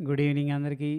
Good evening అందరికీ.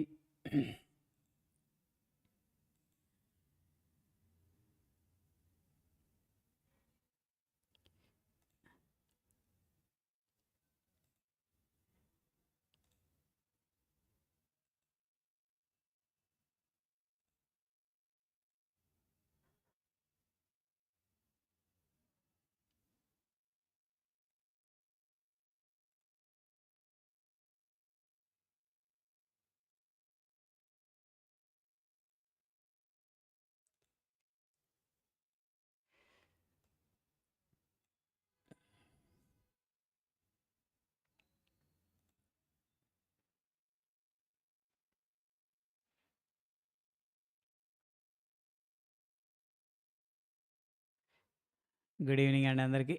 Good evening అండి అందరికీ.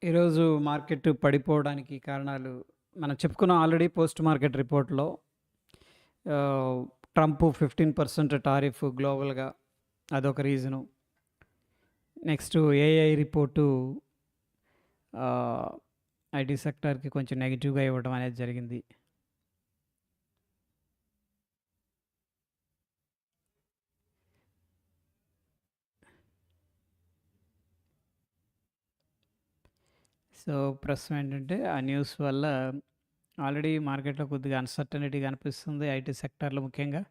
ఈరోజు మార్కెట్ పడిపోవడానికి కారణాలు మనం చెప్పుకున్నాం ఆల్రెడీ. పోస్ట్ మార్కెట్ రిపోర్ట్లో ట్రంప్ 15% టారిఫ్ గ్లోబల్గా, అదొక reason. Next AI report IT సెక్టార్కి కొంచెం నెగిటివ్గా ఇవ్వడం అనేది జరిగింది. సో ప్రస్తుతం ఏంటంటే ఆ న్యూస్ వల్ల ఆల్రెడీ మార్కెట్లో కొద్దిగా అన్సర్టనిటీ కనిపిస్తుంది ఐటీ సెక్టార్లో ముఖ్యంగా.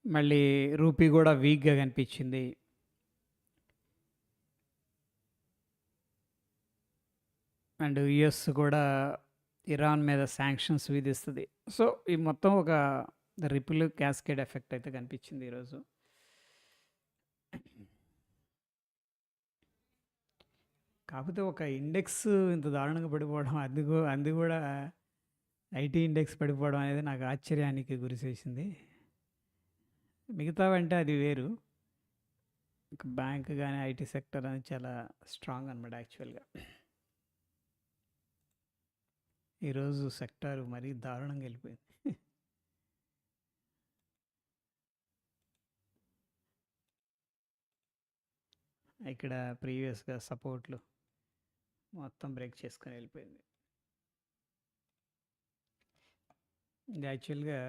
మళ్ళీ రూపీ కూడా వీక్గా కనిపించింది. అండ్ యుఎస్ కూడా ఇరాన్ మీద శాంక్షన్స్ విధిస్తుంది. సో ఈ మొత్తం ఒక రిపుల్ క్యాస్కేడ్ ఎఫెక్ట్ అయితే కనిపించింది ఈరోజు. కాకపోతే ఒక ఇండెక్స్ ఇంత దారుణంగా పడిపోవడం, అది కూడా ఐటీ ఇండెక్స్ పడిపోవడం అనేది నాకు ఆశ్చర్యానికి గురి చేసింది. మిగతావంటే అది వేరు, బ్యాంక్ కానీ ఐటీ సెక్టర్ అనేది చాలా స్ట్రాంగ్ అనమాట యాక్చువల్గా. ఈరోజు సెక్టార్ మరీ దారుణంగా వెళ్ళిపోయింది. ఇక్కడ ప్రీవియస్గా సపోర్ట్లు మొత్తం బ్రేక్ చేసుకొని వెళ్ళిపోయింది. ఇది యాక్చువల్గా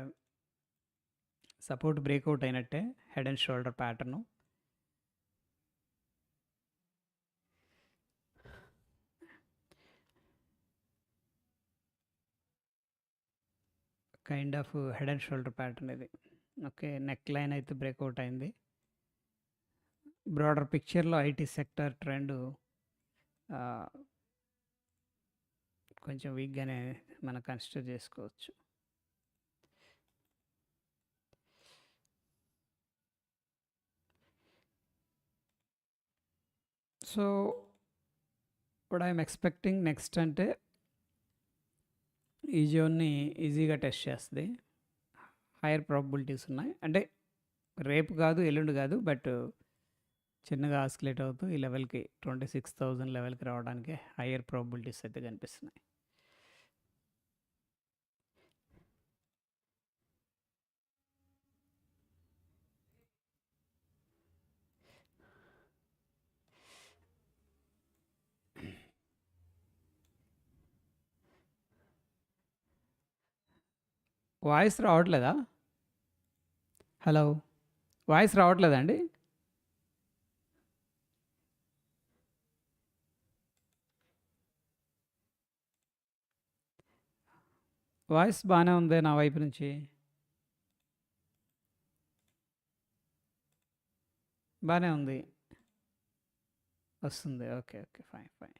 సపోర్ట్ బ్రేక్అవుట్ అయినట్టే, head and shoulder pattern. Kind of head and shoulder pattern ఇది. ఓకే, నెక్ లైన్ అయితే బ్రేక్అవుట్ అయింది. బ్రాడర్ పిక్చర్లో ఐటీ సెక్టర్ ట్రెండ్ కొంచెం వీక్గానే మనం కన్సిడర్ చేసుకోవచ్చు. So what I'm expecting next అంటే ఈ జోన్ని ఈజీగా టెస్ట్ చేస్తుంది. హైయర్ ప్రాబబిలిటీస్ ఉన్నాయి. అంటే రేపు కాదు, ఎల్లుండి కాదు, బట్ చిన్నగా ఆస్కిలేట్ అవుతూ ఈ లెవెల్కి 26,000 లెవెల్కి రావడానికి హైయర్ ప్రాబబిలిటీస్ అయితే కనిపిస్తున్నాయి. వాయిస్ రావట్లేదా? హలో, వాయిస్ రావట్లేదా అండి? వాయిస్ బాగానే ఉంది నా వైపు నుంచి, బాగానే ఉంది, వస్తుంది. Okay okay, fine fine.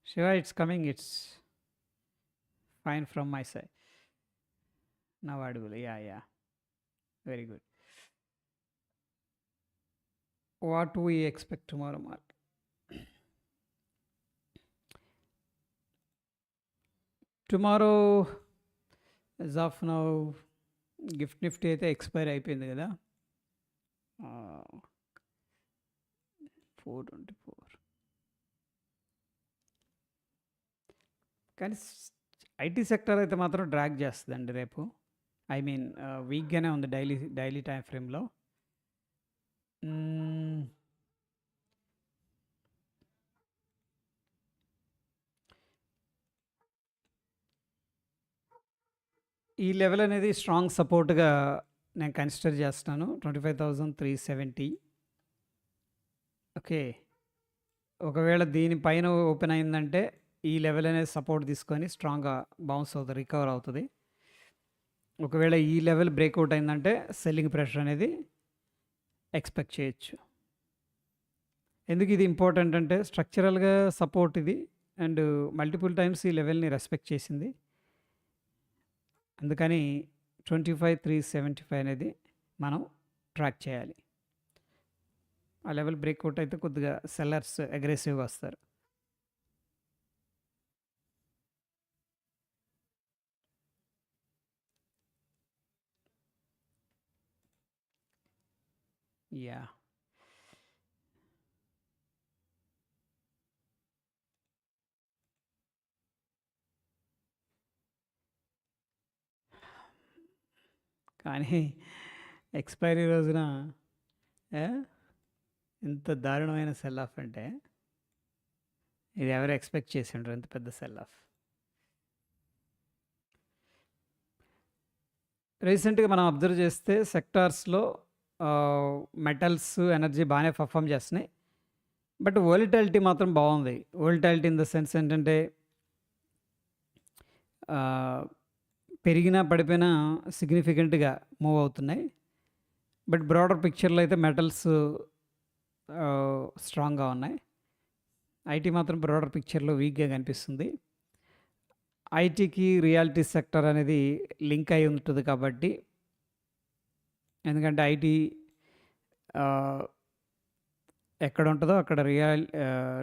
Shiva, it's coming, it's fine from my side. నా వాడుగులు, yeah yeah, very good. What we expect tomorrow market? Tomorrow as of now Gift Nifty అయితే ఎక్స్పైర్ అయిపోయింది కదా. 424. కానీ ఐటీ సెక్టర్ అయితే మాత్రం డ్రాగ్ చేస్తుందండి రేపు. ఐ మీన్ వీక్గానే ఉంది డైలీ టైం ఫ్రేమ్లో. ఈ లెవెల్ అనేది స్ట్రాంగ్ సపోర్ట్గా నేను కన్సిడర్ చేస్తున్నాను. 25,370. ఓకే, ఒకవేళ దీనిపైన ఓపెన్ అయిందంటే ఈ లెవెల్ అనేది సపోర్ట్ తీసుకొని స్ట్రాంగ్గా బౌన్స్ అవుతుంది, రికవర్ అవుతుంది. ఒకవేళ ఈ లెవెల్ బ్రేక్అవుట్ అయిందంటే సెల్లింగ్ ప్రెషర్ అనేది ఎక్స్పెక్ట్ చేయొచ్చు. ఎందుకు ఇది ఇంపార్టెంట్ అంటే స్ట్రక్చరల్గా సపోర్ట్ ఇది, అండ్ మల్టిపుల్ టైమ్స్ ఈ లెవెల్ని రెస్పెక్ట్ చేసింది. అందుకని 25,375 అనేది మనం ట్రాక్ చేయాలి. ఆ లెవెల్ బ్రేక్అవుట్ అయితే కొద్దిగా సెల్లర్స్ అగ్రెసివ్గా వస్తారు. యా, కానీ ఎక్స్పైరీ రోజున ఇంత దారుణమైన సెల్ ఆఫ్ అంటే ఇది ఎవరు ఎక్స్పెక్ట్ చేసి ఉండరు, ఇంత పెద్ద సెల్ ఆఫ్. రీసెంట్గా మనం అబ్జర్వ్ చేస్తే సెక్టార్స్లో మెటల్స్, ఎనర్జీ బాగానే పర్ఫామ్ చేస్తున్నాయి. బట్ వోలటాలిటీ మాత్రం బాగుంది. వోలటాలిటీ ఇన్ ద సెన్స్ ఏంటంటే పెరిగినా పడిపోయినా సిగ్నిఫికెంట్గా మూవ్ అవుతున్నాయి. బట్ బ్రాడర్ పిక్చర్లో అయితే మెటల్స్ స్ట్రాంగ్గా ఉన్నాయి. ఐటీ మాత్రం బ్రాడర్ పిక్చర్లో వీక్గా కనిపిస్తుంది. ఐటీకి రియాలిటీ సెక్టర్ అనేది లింక్ అయి ఉంటుంది కాబట్టి, ఎందుకంటే ఐటీ ఎక్కడ ఉంటుందో అక్కడ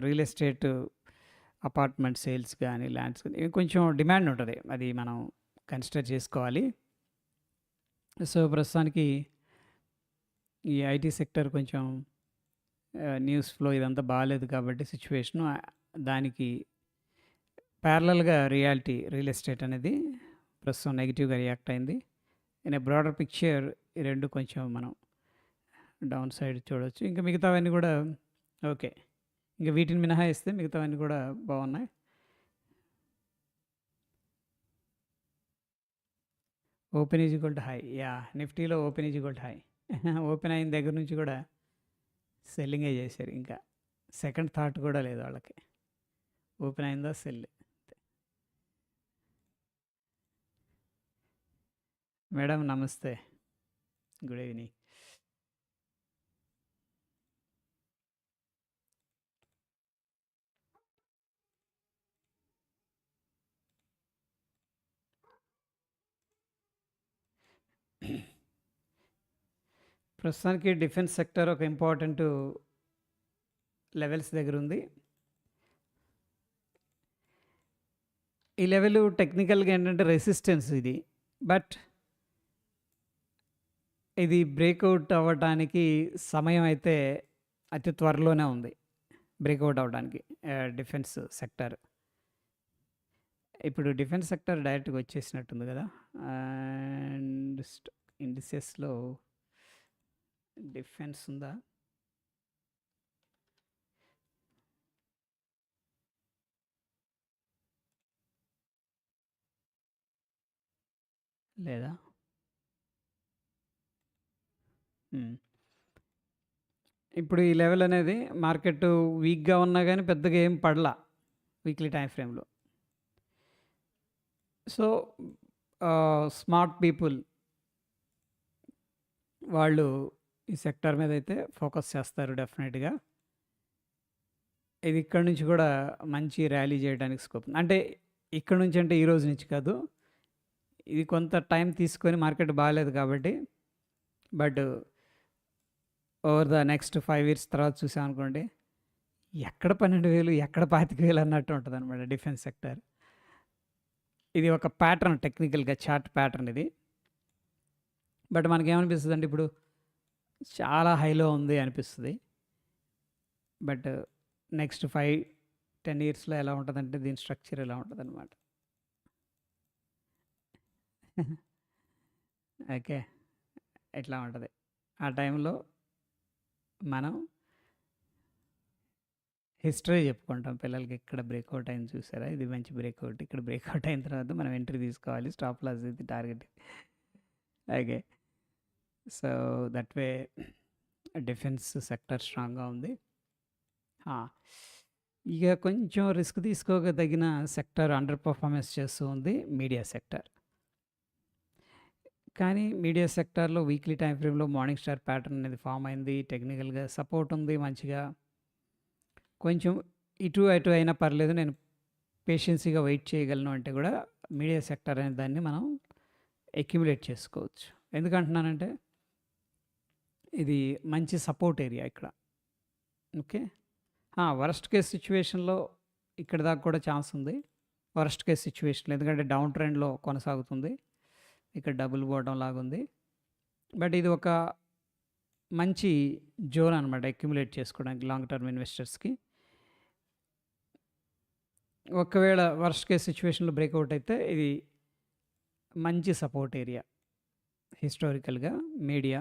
రియల్ ఎస్టేట్, అపార్ట్మెంట్ సేల్స్ కానీ, ల్యాండ్స్ కానీ కొంచెం డిమాండ్ ఉంటుంది, అది మనం కన్సిడర్ చేసుకోవాలి. సో ప్రస్తుతానికి ఈ ఐటీ సెక్టర్ కొంచెం న్యూస్ ఫ్లో ఇదంతా బాగాలేదు కాబట్టి సిచ్యువేషను, దానికి ప్యారలల్గా రియల్ ఎస్టేట్ అనేది ప్రస్తుతం నెగిటివ్గా రియాక్ట్ అయింది. ఇన్ ఏ బ్రాడర్ పిక్చర్ ఈ రెండు కొంచెం మనం డౌన్ సైడ్ చూడవచ్చు. ఇంకా మిగతావన్నీ కూడా ఓకే, ఇంకా వీటిని మినహాయిస్తే మిగతావన్నీ కూడా బాగున్నాయి. Open is equal to high. Yeah, నిఫ్టీలో open is equal to high. Open అయిన దగ్గర నుంచి కూడా సెల్లింగే చేశారు, ఇంకా సెకండ్ థాట్ కూడా లేదు వాళ్ళకి. ఓపెన్ అయిందా సెల్. మేడం నమస్తే, గుడ్ ఈవినింగ్. ప్రస్తుతానికి డిఫెన్స్ సెక్టర్ ఒక ఇంపార్టెంట్ లెవెల్స్ దగ్గర ఉంది. ఈ లెవెల్ టెక్నికల్గా ఏంటంటే రెసిస్టెన్స్ ఇది, బట్ ఇది బ్రేక్అవుట్ అవ్వడానికి సమయం అయితే అతి త్వరలోనే ఉంది, బ్రేక్అవుట్ అవ్వడానికి డిఫెన్స్ సెక్టర్. ఇప్పుడు డిఫెన్స్ సెక్టర్ డైరెక్ట్గా వచ్చేసినట్టుంది కదా. అండ్ ఇండిసెస్లో డిఫెన్స్ ఉందా, లేదా? ఇప్పుడు ఈ లెవెల్ అనేది మార్కెట్ వీక్గా ఉన్నా కానీ పెద్దగా ఏం పడలా వీక్లీ టైం ఫ్రేమ్లో. సో స్మార్ట్ పీపుల్ వాళ్ళు ఈ సెక్టర్ మీద అయితే ఫోకస్ చేస్తారు డెఫినెట్గా. ఇది ఇక్కడ నుంచి కూడా మంచి ర్యాలీ చేయడానికి స్కోప్ ఉంది. అంటే ఇక్కడ నుంచి అంటే ఈ రోజు నుంచి కాదు, ఇది కొంత టైం తీసుకొని మార్కెట్ బాగాలేదు కాబట్టి. But over the next 5 years తర్వాత చూసామనుకోండి, ఎక్కడ 12,000 ఎక్కడ 25,000 అన్నట్టు ఉంటుంది అనమాట డిఫెన్స్ సెక్టర్. ఇది ఒక ప్యాటర్న్, టెక్నికల్‌గా చార్ట్ ప్యాటర్న్ ఇది. బట్ మనకేమనిపిస్తదంటే ఇప్పుడు చాలా హైలో ఉంది అనిపిస్తది. బట్ నెక్స్ట్ 5, 10 ఇయర్స్‌లో ఎలా ఉంటదంటే దీని స్ట్రక్చర్ ఇలా ఉంటదనమాట. ఓకే. ఇట్లా ఉంటది. ఆ టైంలో మనం హిస్టరీ చెప్పుకుంటాం పిల్లలకి. ఇక్కడ బ్రేక్‌ఔట్ అయింది చూసారా? ఇది మంచి బ్రేక్‌ఔట్. ఇక్కడ బ్రేక్‌ఔట్ అయిన తర్వాత మనం ఎంట్రీ తీసుకోవాలి. స్టాప్ లాస్ ఇది target. Okay. So, that way defence sector స్ట్రాంగ్‌గా ఉంది. ఆ! ఇక కొంచెం రిస్క్ తీసుకోదగిన సెక్టర్ అండర్ పర్ఫార్మెన్స్ చేస్తూ ఉంది మీడియా సెక్టర్. కానీ మీడియా సెక్టార్‌లో వీక్లీ టైమ్ ఫ్రేమ్‌లో మార్నింగ్ స్టార్ ప్యాటర్న్ అనేది ఫార్మ్ అయింది. టెక్నికల్‌గా సపోర్ట్ ఉంది మంచిగా. కొంచెం ఇటు, అటు అయినా పర్లేదు. నేను పేషెన్సీగా వెయిట్ చేయగలను అంటే కూడా మీడియా సెక్టార్ అనే దాన్ని మనం అక్యుములేట్ చేసుకోవచ్చు. ఎందుకంటున్నానంటే ఇది మంచి సపోర్ట్ ఏరియా ఇక్కడ. ఓకే. వరస్ట్ కేస్ సిట్యుయేషన్‌లో ఇక్కడి దాకా కూడా ఛాన్స్ ఉంది. వరస్ట్ కేస్ సిట్యుయేషన్‌లో ఎందుకంటే డౌన్ ట్రెండ్‌లో కొనసాగుతుంది. ఇక్కడ డబుల్ బాటమ్ లాగుంది. బట్ ఇది ఒక మంచి జోన్ అనమాట అక్యుములేట్ చేసుకోవడానికి లాంగ్ టర్మ్ ఇన్వెస్టర్స్‌కి. ఒకవేళ వర్స్ట్ కేస్ సిట్యుయేషన్‌లో బ్రేక్‌ఔట్ అయితే ఇది మంచి సపోర్ట్ ఏరియా హిస్టారికల్‌గా మీడియా.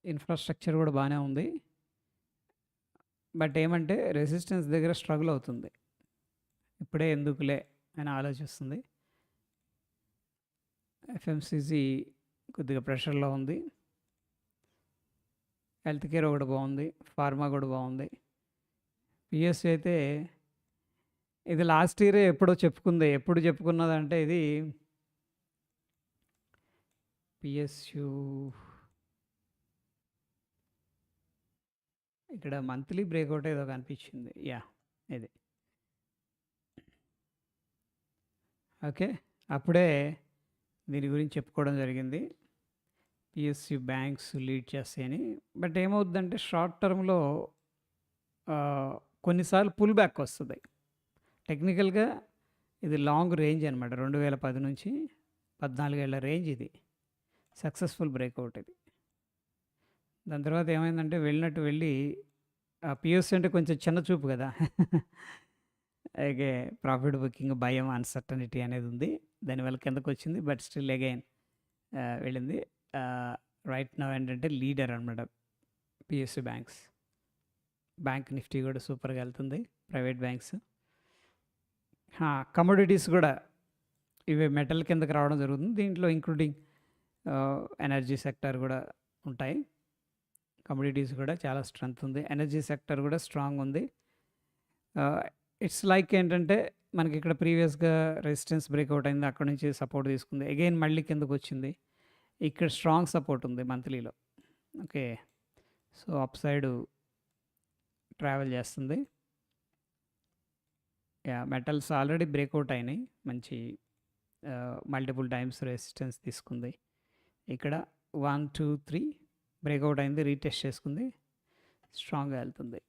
ఇన్‌ఫ్రాస్ట్రక్చర్ కూడా బానే ఉంది. బట్ ఏమంటే రెసిస్టెన్స్ దగ్గర స్ట్రగుల్ అవుతుంది. ఇప్పుడే ఎందుకులే అని ఆలోచిస్తుంది. ఎఫ్ఎంసీజీ కొద్దిగా ప్రెషర్‌లో ఉంది. హెల్త్ కేర్ ఒకటి బాగుంది. ఫార్మా కూడా బాగుంది. పిఎస్‌యు అయితే ఇది లాస్ట్ ఇయరే ఎప్పుడో చెప్పుకుంది. ఎప్పుడు చెప్పుకున్నదంటే ఇది పిఎస్‌యు ఇక్కడ మంత్లీ బ్రేక్‌ఔట్ ఏదో కనిపించింది. యాహ్! ఇది. ఓకే. అప్పుడే దీని గురించి చెప్పుకోవడం జరిగింది. పిఎస్‌యు బ్యాంక్స్ లీడ్ చేస్తాయని. బట్ ఏమవుద్దంటే షార్ట్ టర్మ్‌లో కొన్నిసార్లు పుల్ బ్యాక్ వస్తది. టెక్నికల్‌గా ఇది లాంగ్ రేంజ్ అనమాట. 2010 నుంచి 14 ఏళ్ల రేంజ్ ఇది. సక్సెస్‌ఫుల్ బ్రేక్‌ఔట్ ఇది. దాని తర్వాత ఏమైందంటే వెళ్ళినట్టు వెళ్ళి పిఎస్‌యు అంటే కొంచెం చిన్న చూపు కదా! అలాగే ప్రాఫిట్ బుకింగ్ భయం, అన్‌సర్టనిటీ అనేది ఉంది. దానివల్ల కిందకొచ్చింది. బట్ స్టిల్ అగైన్ వెళ్ళింది. రైట్ నౌ ఏంటంటే లీడర్ అనమాట పిఎస్‌యు బ్యాంక్స్. బ్యాంక్ నిఫ్టీ కూడా సూపర్‌గా వెళ్తుంది. Private banks. కమోడిటీస్ కూడా ఇవి మెటల్ కిందకి రావడం జరుగుతుంది. దీంట్లో ఇంక్లూడింగ్ ఎనర్జీ సెక్టార్ కూడా ఉంటాయి. కమోడిటీస్ కూడా చాలా స్ట్రెంత్ ఉంది. ఎనర్జీ సెక్టర్ కూడా స్ట్రాంగ్ ఉంది. ఇట్స్ లైక్ ఏంటంటే మనకి ఇక్కడ ప్రీవియస్‌గా రెసిస్టెన్స్ బ్రేక్‌ఔట్ అయింది. అక్కడి నుంచి సపోర్ట్ తీసుకుంది. అగైన్ మళ్ళీ కిందకొచ్చింది. ఇక్కడ స్ట్రాంగ్ సపోర్ట్ ఉంది మంత్లీలో. Okay. So, upside travel చేస్తుంది. యాహ్! మెటల్స్ ఆల్రెడీ బ్రేక్‌ఔట్ అయినాయి. మంచి మల్టిపుల్ టైమ్స్ రెసిస్టెన్స్ తీసుకుంది. ఇక్కడ 1, 2, 3 బ్రేక్‌ఔట్ అయింది. రీటెస్ట్ చేసుకుంది. స్ట్రాంగ్‌గా వెళ్తుంది.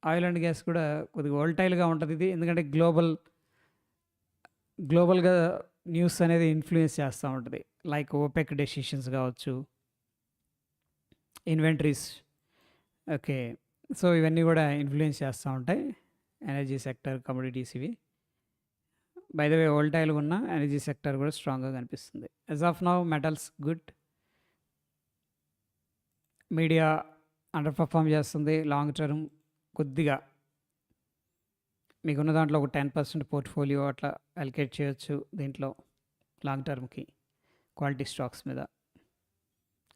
ఆయిల్ అండ్ గ్యాస్ కూడా కొద్దిగా వోల్టైల్‌గా ఉంటది ఇది. ఎందుకంటే గ్లోబల్‌గా న్యూస్ అనేది ఇన్‌ఫ్లూయెన్స్ చేస్తా ఉంటది. లైక్ ఓపెక్ డెసిషన్స్ కావచ్చు. ఇన్వెంటరీస్. ఓకే. సో, ఇవన్నీ కూడా ఇన్‌ఫ్లూయెన్స్ చేస్తా ఉంటాయి. ఎనర్జీ సెక్టర్, కమోడిటీస్ ఇవి. బై ద వే వోల్టైల్‌గా ఉన్న ఎనర్జీ సెక్టర్ కూడా స్ట్రాంగ్‌గా కనిపిస్తుంది. As of now metals good. Media underperform చేస్తుంది. లాంగ్ టర్మ్ కొద్దిగా మీకున్న దాంట్లో ఒక 10% పోర్ట్‌ఫోలియో అట్లా అలొకేట్ చేయొచ్చు దీంట్లో లాంగ్ టర్మ్‌కి క్వాలిటీ స్టాక్స్ మీద.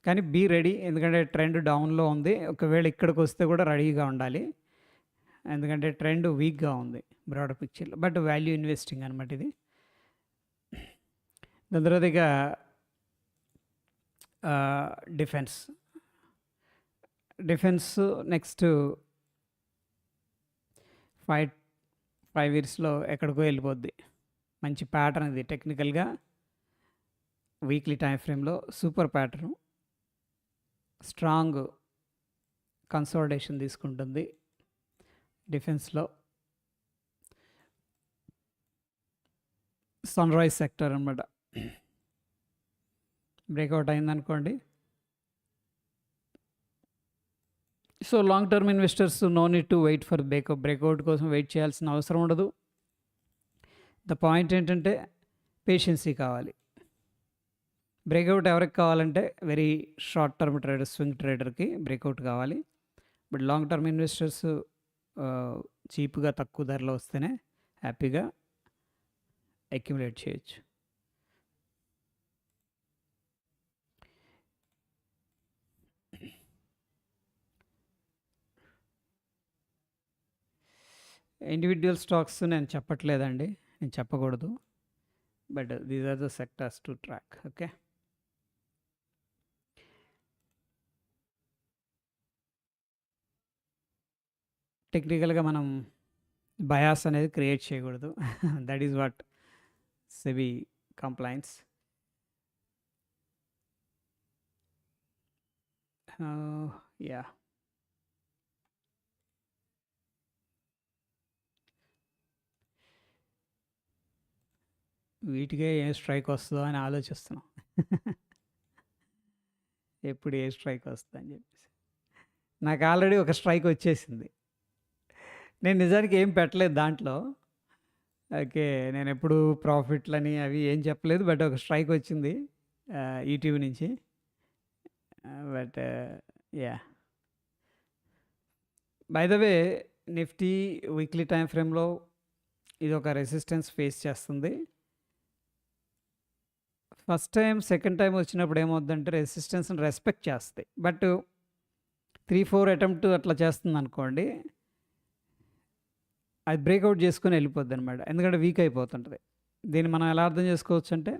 కానీ బీ రెడీ. ఎందుకంటే ట్రెండ్ డౌన్‌లో ఉంది. ఒకవేళ ఇక్కడికొస్తే కూడా రెడీగా ఉండాలి. ఎందుకంటే ట్రెండ్ వీక్‌గా ఉంది బ్రాడర్ పిక్చర్‌లో. బట్ వాల్యూ ఇన్వెస్టింగ్ అనమాట ఇది. దాని తర్వాత ఇక డిఫెన్స్. నెక్స్ట్ 5 ఇయర్స్‌లో ఎక్కడికో వెళ్ళిపోద్ది. మంచి ప్యాటర్న్ ఇది టెక్నికల్‌గా వీక్లీ టైమ్ ఫ్రేమ్‌లో సూపర్ ప్యాటర్న్. స్ట్రాంగ్ కన్సాలిడేషన్ తీసుకుంటుంది డిఫెన్స్‌లో. సన్రైజ్ సెక్టర్ అనమాట. బ్రేక్అవుట్ అయిందనుకోండి. So long term investors no need to wait for breakout కోసం వెయిట్ చేయాల్సిన అవసరం ఉండదు. ద పాయింట్ ఏంటంటే పేషెన్సీ కావాలి. బ్రేక్అవుట్ ఎవరికి కావాలంటే very short term trader, swing ట్రేడర్కి బ్రేక్అవుట్ కావాలి. బట్ లాంగ్ టర్మ్ ఇన్వెస్టర్స్ చీప్గా తక్కువ ధరలో వస్తేనే హ్యాపీగా అక్యుములేట్ చేయొచ్చు. ఇండివిజువల్ స్టాక్స్ నేను చెప్పట్లేదండి, నేను చెప్పకూడదు. But these are the sectors to track. Okay, టెక్నికల్గా మనం బయాస్ అనేది క్రియేట్ చేయకూడదు. That is what SEBI compliance. Yeah, వీటికే ఏ స్ట్రైక్ వస్తుందో అని ఆలోచిస్తున్నాం. ఎప్పుడు ఏ స్ట్రైక్ వస్తుందని చెప్పేసి. నాకు ఆల్రెడీ ఒక స్ట్రైక్ వచ్చేసింది. నేను నిజానికి ఏం పెట్టలేదు దాంట్లో. ఓకే, నేను ఎప్పుడు ప్రాఫిట్లని అవి ఏం చెప్పలేదు. బట్ ఒక స్ట్రైక్ వచ్చింది ఈటీవీ నుంచి. But yeah, by the way Nifty weekly time ఫ్రేమ్లో ఇది ఒక రెసిస్టెన్స్ ఫేస్ చేస్తుంది. ఫస్ట్ టైం, సెకండ్ టైం వచ్చినప్పుడు ఏమవుద్దంటే రెసిస్టెన్స్ని రెస్పెక్ట్ చేస్తాయి. బట్ 3-4 అటెంప్ట్ అట్లా చేస్తుంది అనుకోండి, అది బ్రేక్అవుట్ చేసుకొని వెళ్ళిపోద్ది అనమాట. ఎందుకంటే వీక్ అయిపోతుంటుంది. దీన్ని మనం ఎలా అర్థం చేసుకోవచ్చు అంటే,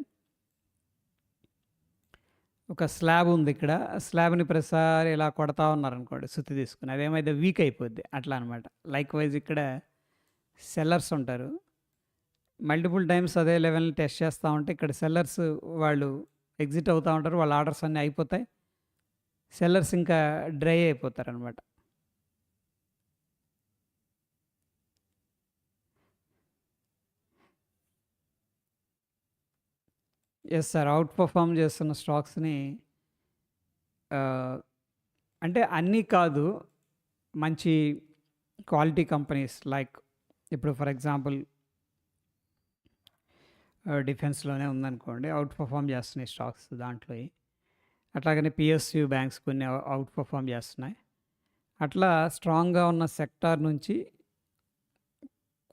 ఒక స్లాబ్ ఉంది ఇక్కడ, స్లాబ్ని ప్రతిసారి ఇలా కొడతా ఉన్నారనుకోండి సుత్తి తీసుకుని, అదేమైతే వీక్ అయిపోద్ది అట్లా అనమాట. లైక్ వైజ్ ఇక్కడ సెల్లర్స్ ఉంటారు, మల్టిపుల్ టైమ్స్ అదే లెవెల్ని టెస్ట్ చేస్తూ ఉంటే ఇక్కడ సెల్లర్స్ వాళ్ళు ఎగ్జిట్ అవుతూ ఉంటారు, వాళ్ళ ఆర్డర్స్ అన్నీ అయిపోతాయి, సెల్లర్స్ ఇంకా డ్రై అయిపోతారు అనమాట. ఎస్ సార్, అవుట్ పర్ఫామ్ చేస్తున్న స్టాక్స్ని అంటే అన్నీ కాదు, మంచి క్వాలిటీ కంపెనీస్ లైక్ ఇప్పుడు ఫర్ ఎగ్జాంపుల్ డిఫెన్స్లోనే ఉందనుకోండి, అవుట్ పర్ఫామ్ చేస్తున్నాయి స్టాక్స్ దాంట్లో. అట్లాగనే పిఎస్యు బ్యాంక్స్ కొన్ని అవుట్ పర్ఫామ్ చేస్తున్నాయి. అట్లా స్ట్రాంగ్గా ఉన్న సెక్టార్ నుంచి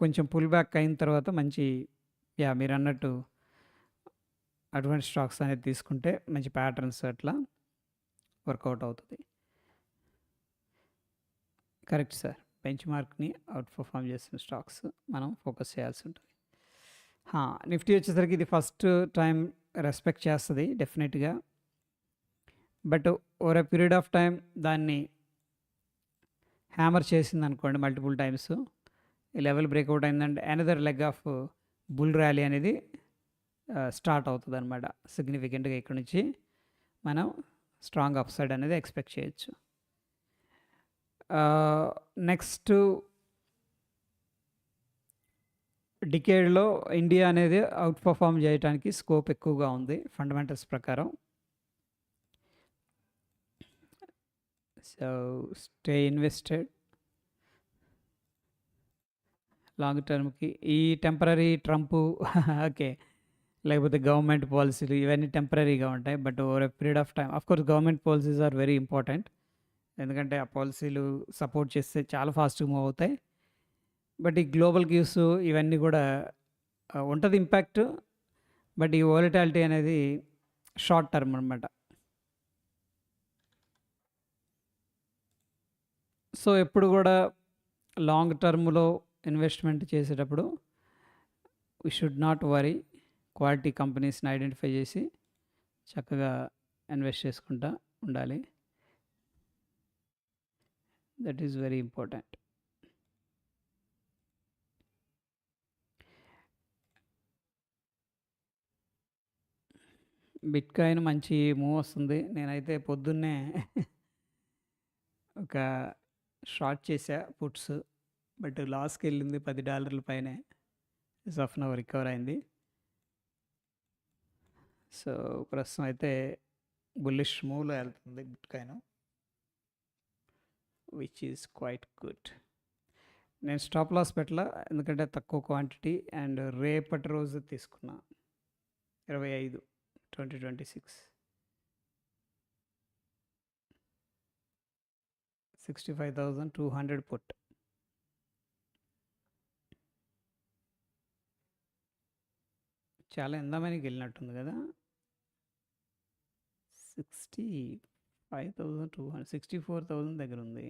కొంచెం పుల్ బ్యాక్ అయిన తర్వాత మంచి, యా మీరు అన్నట్టు అటువంటి స్టాక్స్ అనేది తీసుకుంటే మంచి ప్యాటర్న్స్ అట్లా వర్కౌట్ అవుతుంది. కరెక్ట్ సార్, బెంచ్ మార్క్ని అవుట్ పర్ఫామ్ చేసిన స్టాక్స్ మనం ఫోకస్ చేయాల్సి ఉంటుంది. నిఫ్టీ వచ్చేసరికి ఇది ఫస్ట్ టైం రెస్పెక్ట్ చేస్తుంది డెఫినెట్గా. But over a period of time దాన్ని హ్యామర్ చేసింది అనుకోండి మల్టిపుల్ టైమ్స్, ఈ లెవెల్ బ్రేక్అవుట్ అయిందంటే another leg of bull rally అనేది స్టార్ట్ అవుతుంది అనమాట. సిగ్నిఫికెంట్గా ఇక్కడ నుంచి మనం స్ట్రాంగ్ అప్ సైడ్ అనేది ఎక్స్పెక్ట్ చేయొచ్చు. నెక్స్ట్ డికేడ్లో ఇండియా అనేది అవుట్ పర్ఫామ్ చేయడానికి స్కోప్ ఎక్కువగా ఉంది ఫండమెంటల్స్ ప్రకారం. సో స్టే ఇన్వెస్టెడ్ లాంగ్ టర్మ్కి. ఈ టెంపరీ ట్రంప్ ఓకే, లేకపోతే గవర్నమెంట్ పాలసీలు ఇవన్నీ టెంపరీగా ఉంటాయి. But over a period of time, course government policies are very important. ఎందుకంటే ఆ పాలసీలు సపోర్ట్ చేస్తే చాలా ఫాస్ట్గా మూవ్ అవుతాయి. బట్ ఈ గ్లోబల్ క్యూస్ ఇవన్నీ కూడా ఉంటుంది ఇంపాక్ట్. బట్ ఈ వోలటాలిటీ అనేది షార్ట్ టర్మ్ అనమాట. సో ఎప్పుడు కూడా లాంగ్ టర్మ్లో ఇన్వెస్ట్మెంట్ చేసేటప్పుడు we should not worry, quality కంపెనీస్ని ఐడెంటిఫై చేసి చక్కగా ఇన్వెస్ట్ చేసుకుంటూ ఉండాలి. That is very important. Bitcoin మంచి మూవ్ వస్తుంది. నేనైతే పొద్దున్నే ఒక షార్ట్ చేసా పుట్స్, బట్ లాస్కి వెళ్ళింది $10 పైనే. ఆఫ్ నవ్ రికవర్ అయింది. సో, ప్రస్తుతం అయితే బుల్లిష్ మూవ్‌లో ఎళ్తుంది బిట్‌కాయిన్. Which is quite good. నేను స్టాప్ లాస్ పెట్టలా. ఎందుకంటే తక్కువ క్వాంటిటీ అండ్ రేపటి రోజు తీసుకున్నా. 25, 2026. 65,200 పుట్. చాలా ఎందామనికి వెళ్ళినట్టుంది కదా! 65,200 64,000 దగ్గర ఉంది.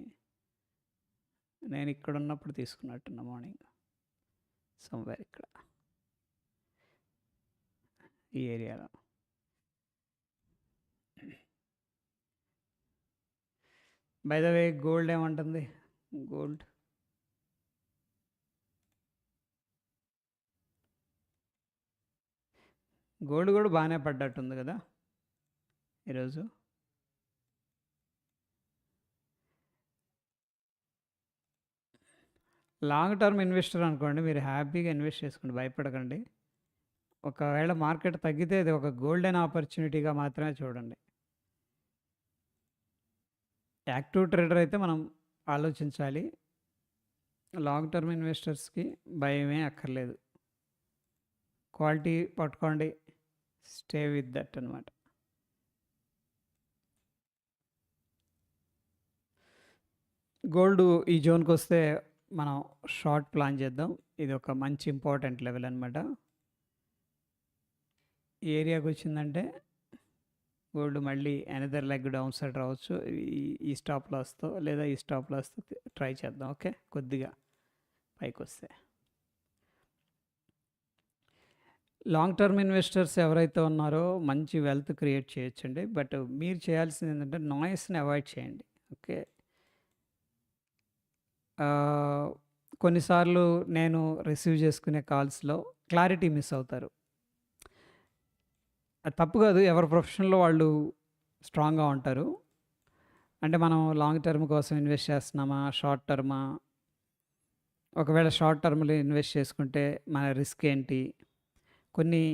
నేను ఇక్కడ ఉన్నప్పుడు తీసుకున్నట్టున్నా మార్నింగ్. సమ్‌వేర్ ఇక్కడ. ఈ ఏరియాలో. బై ద వే గోల్డ్ ఏమంటుంది? గోల్డ్. గోల్డ్ కూడా బాగానే పడ్డట్టుంది కదా ఈరోజు. లాంగ్ టర్మ్ ఇన్వెస్టర్ అనుకోండి, మీరు హ్యాపీగా ఇన్వెస్ట్ చేసుకోండి, భయపడకండి. ఒకవేళ మార్కెట్ తగ్గితే ఇది ఒక గోల్డెన్ ఆపర్చునిటీగా మాత్రమే చూడండి. యాక్టివ్ ట్రేడర్ అయితే మనం ఆలోచించాలి. లాంగ్ టర్మ్ ఇన్వెస్టర్స్కి భయమే అక్కర్లేదు. క్వాలిటీ పట్టుకోండి, స్టే విత్ దట్ అనమాట. గోల్డ్ ఈ జోన్కి వస్తే మనం షార్ట్ ప్లాన్ చేద్దాం. ఇది ఒక మంచి ఇంపార్టెంట్ లెవెల్ అనమాట. ఈ ఏరియాకి వచ్చిందంటే గోల్డ్ మళ్ళీ అనదర్ లెగ్ డౌన్ సైడ్ రావచ్చు. ఈ స్టాప్ లాస్తో లేదా ఈ స్టాప్ లాస్తో ట్రై చేద్దాం. ఓకే, కొద్దిగా పైకి వస్తే. లాంగ్ టర్మ్ ఇన్వెస్టర్స్ ఎవరైతే ఉన్నారో మంచి వెల్త్ క్రియేట్ చేయొచ్చండి. బట్ మీరు చేయాల్సింది ఏంటంటే నాయిస్ని అవాయిడ్ చేయండి. ఓకే, కొన్నిసార్లు నేను రిసీవ్ చేసుకునే కాల్స్లో క్లారిటీ మిస్ అవుతారు. అది తప్పు కాదు, ఎవరి ప్రొఫెషన్లో వాళ్ళు స్ట్రాంగ్గా ఉంటారు. అంటే మనం లాంగ్ టర్మ్ కోసం ఇన్వెస్ట్ చేస్తున్నామా, షార్ట్ టర్మా? ఒకవేళ షార్ట్ టర్మ్లో ఇన్వెస్ట్ చేసుకుంటే మన రిస్క్ ఏంటి, కొన్ని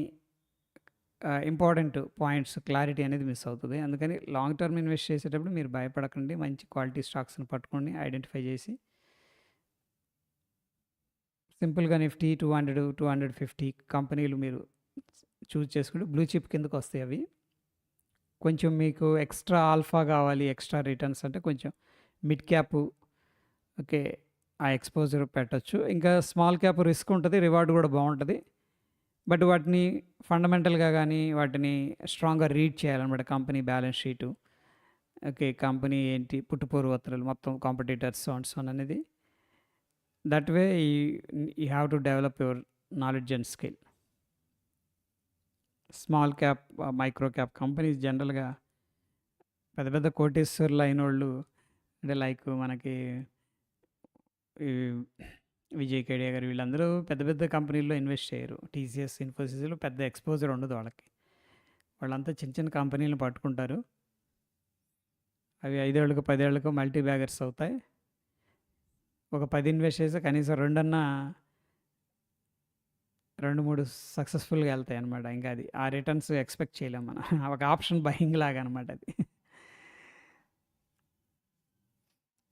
ఇంపార్టెంట్ పాయింట్స్ క్లారిటీ అనేది మిస్ అవుతుంది. అందుకని లాంగ్ టర్మ్ ఇన్వెస్ట్ చేసేటప్పుడు మీరు భయపడకండి, మంచి క్వాలిటీ స్టాక్స్ని పట్టుకోండి, ఐడెంటిఫై చేసి సింపుల్గా నిఫ్టీ 200, 250 కంపెనీలు మీరు చూజ్ చేసుకుంటే బ్లూ చిప్ కిందకు వస్తాయి అవి. కొంచెం మీకు ఎక్స్ట్రా ఆల్ఫా కావాలి, ఎక్స్ట్రా రిటర్న్స్ అంటే కొంచెం మిడ్ క్యాప్, ఓకే, ఆ ఎక్స్పోజర్ పెట్టచ్చు. ఇంకా స్మాల్ క్యాప్ రిస్క్ ఉంటుంది, రివార్డ్ కూడా బాగుంటుంది. బట్ వాటిని ఫండమెంటల్గా కానీ వాటిని స్ట్రాంగ్గా రీడ్ చేయాలన్నమాట. Company balance sheet, okay, company ఏంటి, పుట్టుపూర్వోత్తరాలు, మొత్తం కాంపిటీటర్స్ అండ్ సో అనేది. That way you have to develop your knowledge and skill. Small cap, micro cap companies జనరల్గా పెద్ద పెద్ద కోటీశ్వర్లు అయిన వాళ్ళు, అంటే లైక్ మనకి విజయ్ కేడియా గారు, వీళ్ళందరూ పెద్ద పెద్ద కంపెనీల్లో ఇన్వెస్ట్ చేయరు. టీసీఎస్, ఇన్ఫోసిస్లో పెద్ద ఎక్స్పోజర్ ఉండదు వాళ్ళకి. వాళ్ళంతా చిన్న చిన్న కంపెనీలను పట్టుకుంటారు. అవి 5 ఏళ్ళకు 10 ఏళ్ళకు మల్టీ బ్యాగర్స్ అవుతాయి. ఒక 10 ఇన్వెస్ట్ చేస్తే కనీసం 2-3 సక్సెస్ఫుల్గా వెళ్తాయి అనమాట. ఇంకా అది ఆ రిటర్న్స్ ఎక్స్పెక్ట్ చేయలేం మనం. ఒక ఆప్షన్ బయింగ్ లాగా అనమాట అది.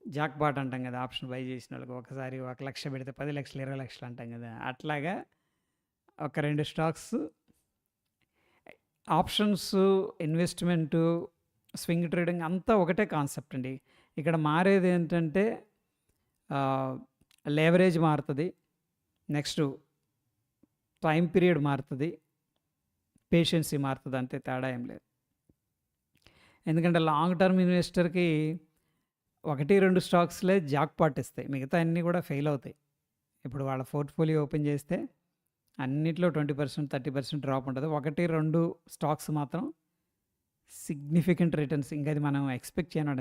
జాక్ పాట్ అంటాం కదా, ఆప్షన్ బై చేసిన వాళ్ళకి ఒకసారి 1 లక్ష పెడితే 10 లక్షలు, 20 లక్షలు అంటాం కదా. అట్లాగా ఒక 2 stocks, options, investment, swing trading అంతా ఒకటే కాన్సెప్ట్ అండి. ఇక్కడ మారేది ఏంటంటే లేవరేజ్ మారుతుంది, నెక్స్ట్ టైం పీరియడ్ మారుతుంది, పేషెన్సీ మారుతుంది, అంతే, తేడా ఏం లేదు. ఎందుకంటే లాంగ్ టర్మ్ ఇన్వెస్టర్కి 1-2 స్టాక్స్లే జాక్ పాట్ ఇస్తాయి, మిగతా అన్నీ కూడా ఫెయిల్ అవుతాయి. ఇప్పుడు వాళ్ళ పోర్ట్ఫోలియో ఓపెన్ చేస్తే అన్నిట్లో 20%, 30% డ్రాప్ ఉంటుంది. 1-2 స్టాక్స్ మాత్రం సిగ్నిఫికెంట్ రిటర్న్స్, ఇంకా అది మనం ఎక్స్పెక్ట్ చేయను.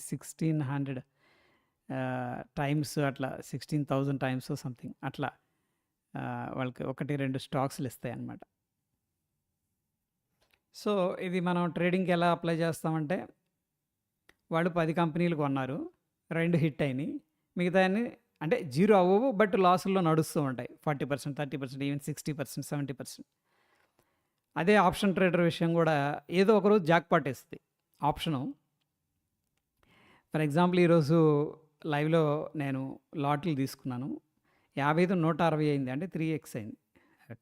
1600 టైమ్స్, అట్లా 16,000 టైమ్స్ సంథింగ్ అట్లా వాళ్ళకి 1-2 స్టాక్స్లు ఇస్తాయి అన్నమాట. సో ఇది మనం ట్రేడింగ్కి ఎలా అప్లై చేస్తామంటే, వాళ్ళు 10 కంపెనీలు కొన్నారు, 2 హిట్ అయినాయి, మిగతా అన్ని అంటే జీరో అవ్వవు, బట్ లాసుల్లో నడుస్తూ ఉంటాయి. 40%, 30%, ఈవెన్ 60%, 70%. అదే ఆప్షన్ ట్రేడర్ విషయం కూడా ఏదో ఒకరోజు జాక్పాట్ వేస్తుంది ఆప్షను. ఫర్ ఎగ్జాంపుల్ ఈరోజు లైవ్లో నేను లాట్లు తీసుకున్నాను. 50 160 అయింది, అంటే 3x అయింది,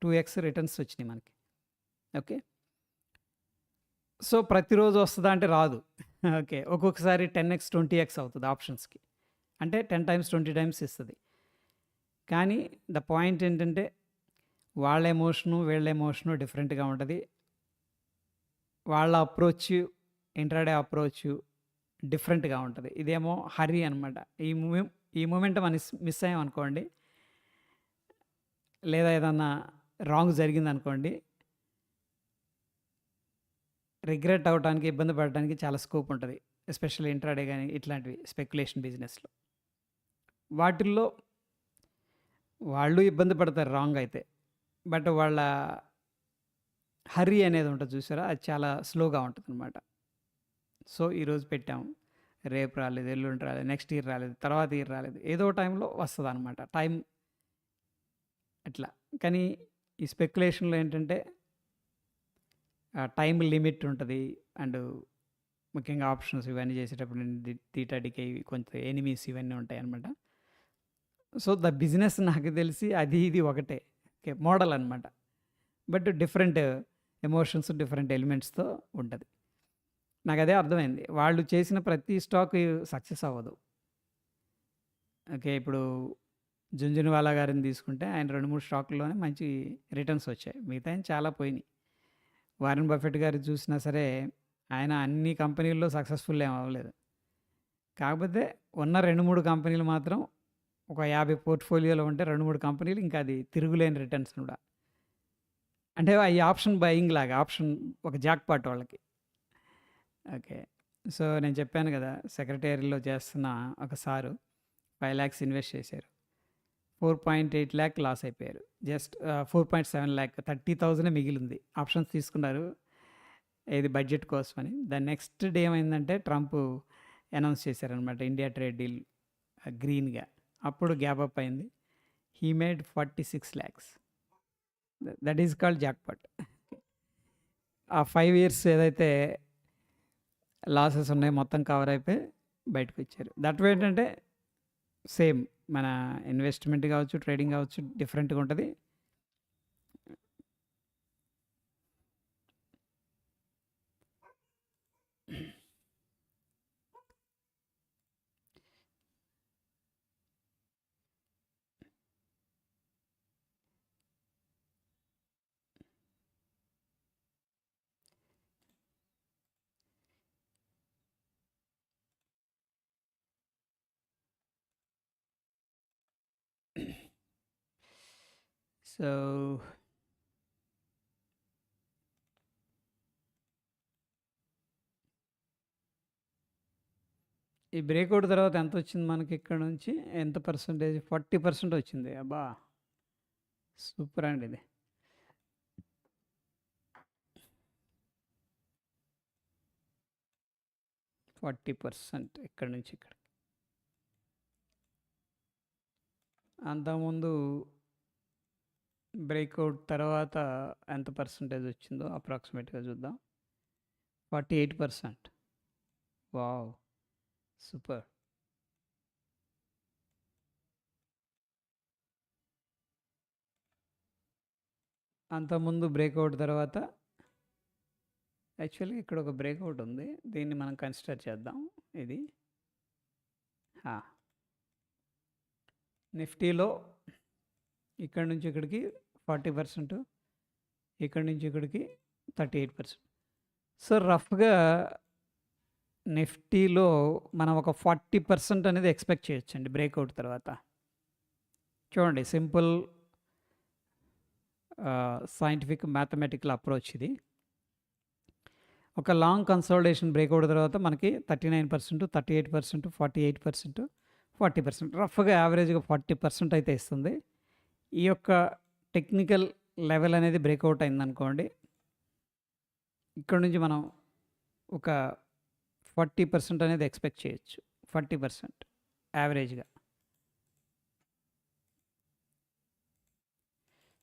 2x రిటర్న్స్ వచ్చినాయి మనకి. ఓకే, సో ప్రతిరోజు వస్తుందా అంటే రాదు. ఓకే, ఒక్కొక్కసారి 10x 20x అవుతుంది ఆప్షన్స్కి, అంటే 10 టైమ్స్ 20 టైమ్స్ ఇస్తుంది. కానీ ద పాయింట్ ఏంటంటే వాళ్ళ ఎమోషను వీళ్ళ ఎమోషను డిఫరెంట్గా ఉంటుంది. వాళ్ళ అప్రోచ్, ఇంట్రాడే అప్రోచ్ డిఫరెంట్గా ఉంటుంది. ఇదేమో హరీ అనమాట. ఈ మూమెంట్ మనం మిస్ అయ్యాం అనుకోండి, లేదా ఏదన్నా రాంగ్ జరిగింది అనుకోండి, రిగ్రెట్ అవ్వడానికి, ఇబ్బంది పడడానికి చాలా స్కోప్ ఉంటుంది. ఎస్పెషల్లీ ఇంట్రాడే కానీ ఇట్లాంటివి స్పెక్యులేషన్ బిజినెస్లో. వాటిల్లో వాళ్ళు ఇబ్బంది పడతారు రాంగ్ అయితే, బట్ వాళ్ళ హరీ అనేది ఉంటుంది చూసారా, అది చాలా స్లోగా ఉంటుంది అనమాట. సో ఈరోజు పెట్టాము, రేపు రాలేదు, ఎల్లుండి రాలేదు, నెక్స్ట్ ఇయర్ రాలేదు, తర్వాత ఇయర్ రాలేదు, ఏదో టైంలో వస్తుంది అనమాట టైం అట్లా. కానీ ఈ స్పెక్యులేషన్లో ఏంటంటే టైం లిమిట్ ఉంటుంది. అండ్ ముఖ్యంగా ఆప్షన్స్ ఇవన్నీ చేసేటప్పుడు తీటా డికే కొంచెం ఎనిమీస్ ఇవన్నీ ఉంటాయి అనమాట. సో ద బిజినెస్ నాకు తెలిసి అది ఇది ఒకటే, ఓకే, మోడల్ అనమాట, బట్ డిఫరెంట్ ఎమోషన్స్, డిఫరెంట్ ఎలిమెంట్స్తో ఉంటుంది. నాకు అదే అర్థమైంది. వాళ్ళు చేసిన ప్రతి స్టాక్ సక్సెస్ అవ్వదు. ఓకే, ఇప్పుడు జుంజునవాలా గారిని తీసుకుంటే ఆయన 2-3 స్టాక్లోనే మంచి రిటర్న్స్ వచ్చాయి, మిగతా చాలా పోయినాయి. వారెన్ బఫెట్ గారు చూసినా సరే ఆయన అన్ని కంపెనీల్లో సక్సెస్ఫుల్ ఏం అవ్వలేదు. కాకపోతే ఉన్న 2-3 కంపెనీలు మాత్రం, ఒక 50 పోర్ట్ఫోలియోలో ఉంటే 2-3 కంపెనీలు ఇంకా అది తిరుగులేని రిటర్న్స్ కూడా. అంటే ఈ ఆప్షన్ బయింగ్ లాగా, ఆప్షన్ ఒక జాక్పాట్ వాళ్ళకి. ఓకే, సో నేను చెప్పాను కదా, సెక్రటరీలో చేస్తున్న ఒక సారు 5 lakhs ఇన్వెస్ట్ చేశారు, 4.8 lakh లాస్ అయిపోయారు. జస్ట్ 4.7 lakh, 30,000 మిగిలింది. ఆప్షన్స్ తీసుకున్నారు ఇది బడ్జెట్ కోసమని. దాని నెక్స్ట్ డే ఏమైందంటే ట్రంప్ అనౌన్స్ చేశారనమాట ఇండియా ట్రేడ్ డీల్ గ్రీన్గా. అప్పుడు గ్యాప్ అప్ అయింది. He made 46 lakhs. That is called jackpot. ఆ 5 years ఏదైతే లాసెస్ ఉన్నాయి మొత్తం కవర్ అయిపోయి బయటకు వచ్చారు. దట్ ఏంటంటే సేమ్ మన ఇన్వెస్ట్మెంట్ కావచ్చు, ట్రేడింగ్ కావచ్చు, డిఫరెంట్గా ఉంటుంది. సో ఈ బ్రేక్అవుట్ తర్వాత ఎంత వచ్చింది మనకి ఇక్కడ నుంచి, ఎంత పర్సంటేజ్? 40% వచ్చింది. అబ్బా సూపర్ అండి ఇది. %40 ఇక్కడ నుంచి ఇక్కడ. అంతకుముందు బ్రేక్అవుట్ తర్వాత ఎంత పర్సంటేజ్ వచ్చిందో అప్రాక్సిమేట్గా చూద్దాం. 48%. Wow, super. అంతకుముందు బ్రేక్అవుట్ తర్వాత యాక్చువల్గా ఇక్కడ ఒక బ్రేక్అవుట్ ఉంది, దీన్ని మనం కన్సిడర్ చేద్దాం. ఇది నిఫ్టీలో ఇక్కడ నుంచి ఇక్కడికి 40%, ఇక్కడ నుంచి ఇక్కడికి 38%. సో రఫ్గా నిఫ్టీలో మనం ఒక 40% అనేది ఎక్స్పెక్ట్ చేయొచ్చండి బ్రేక్అవుట్ తర్వాత. చూడండి, సింపుల్ సైంటిఫిక్ మ్యాథమెటికల్ అప్రోచ్ ఇది. ఒక లాంగ్ కన్సాలిడేషన్ బ్రేక్అవుట్ తర్వాత మనకి 39%, 38%, 48%, 40%, రఫ్గా యావరేజ్గా 40% అయితే ఇస్తుంది. ఈ యొక్క టెక్నికల్ లెవెల్ అనేది బ్రేక్అవుట్ అయిందనుకోండి, ఇక్కడ నుంచి మనం ఒక 40% అనేది ఎక్స్పెక్ట్ చేయొచ్చు. 40% యావరేజ్గా.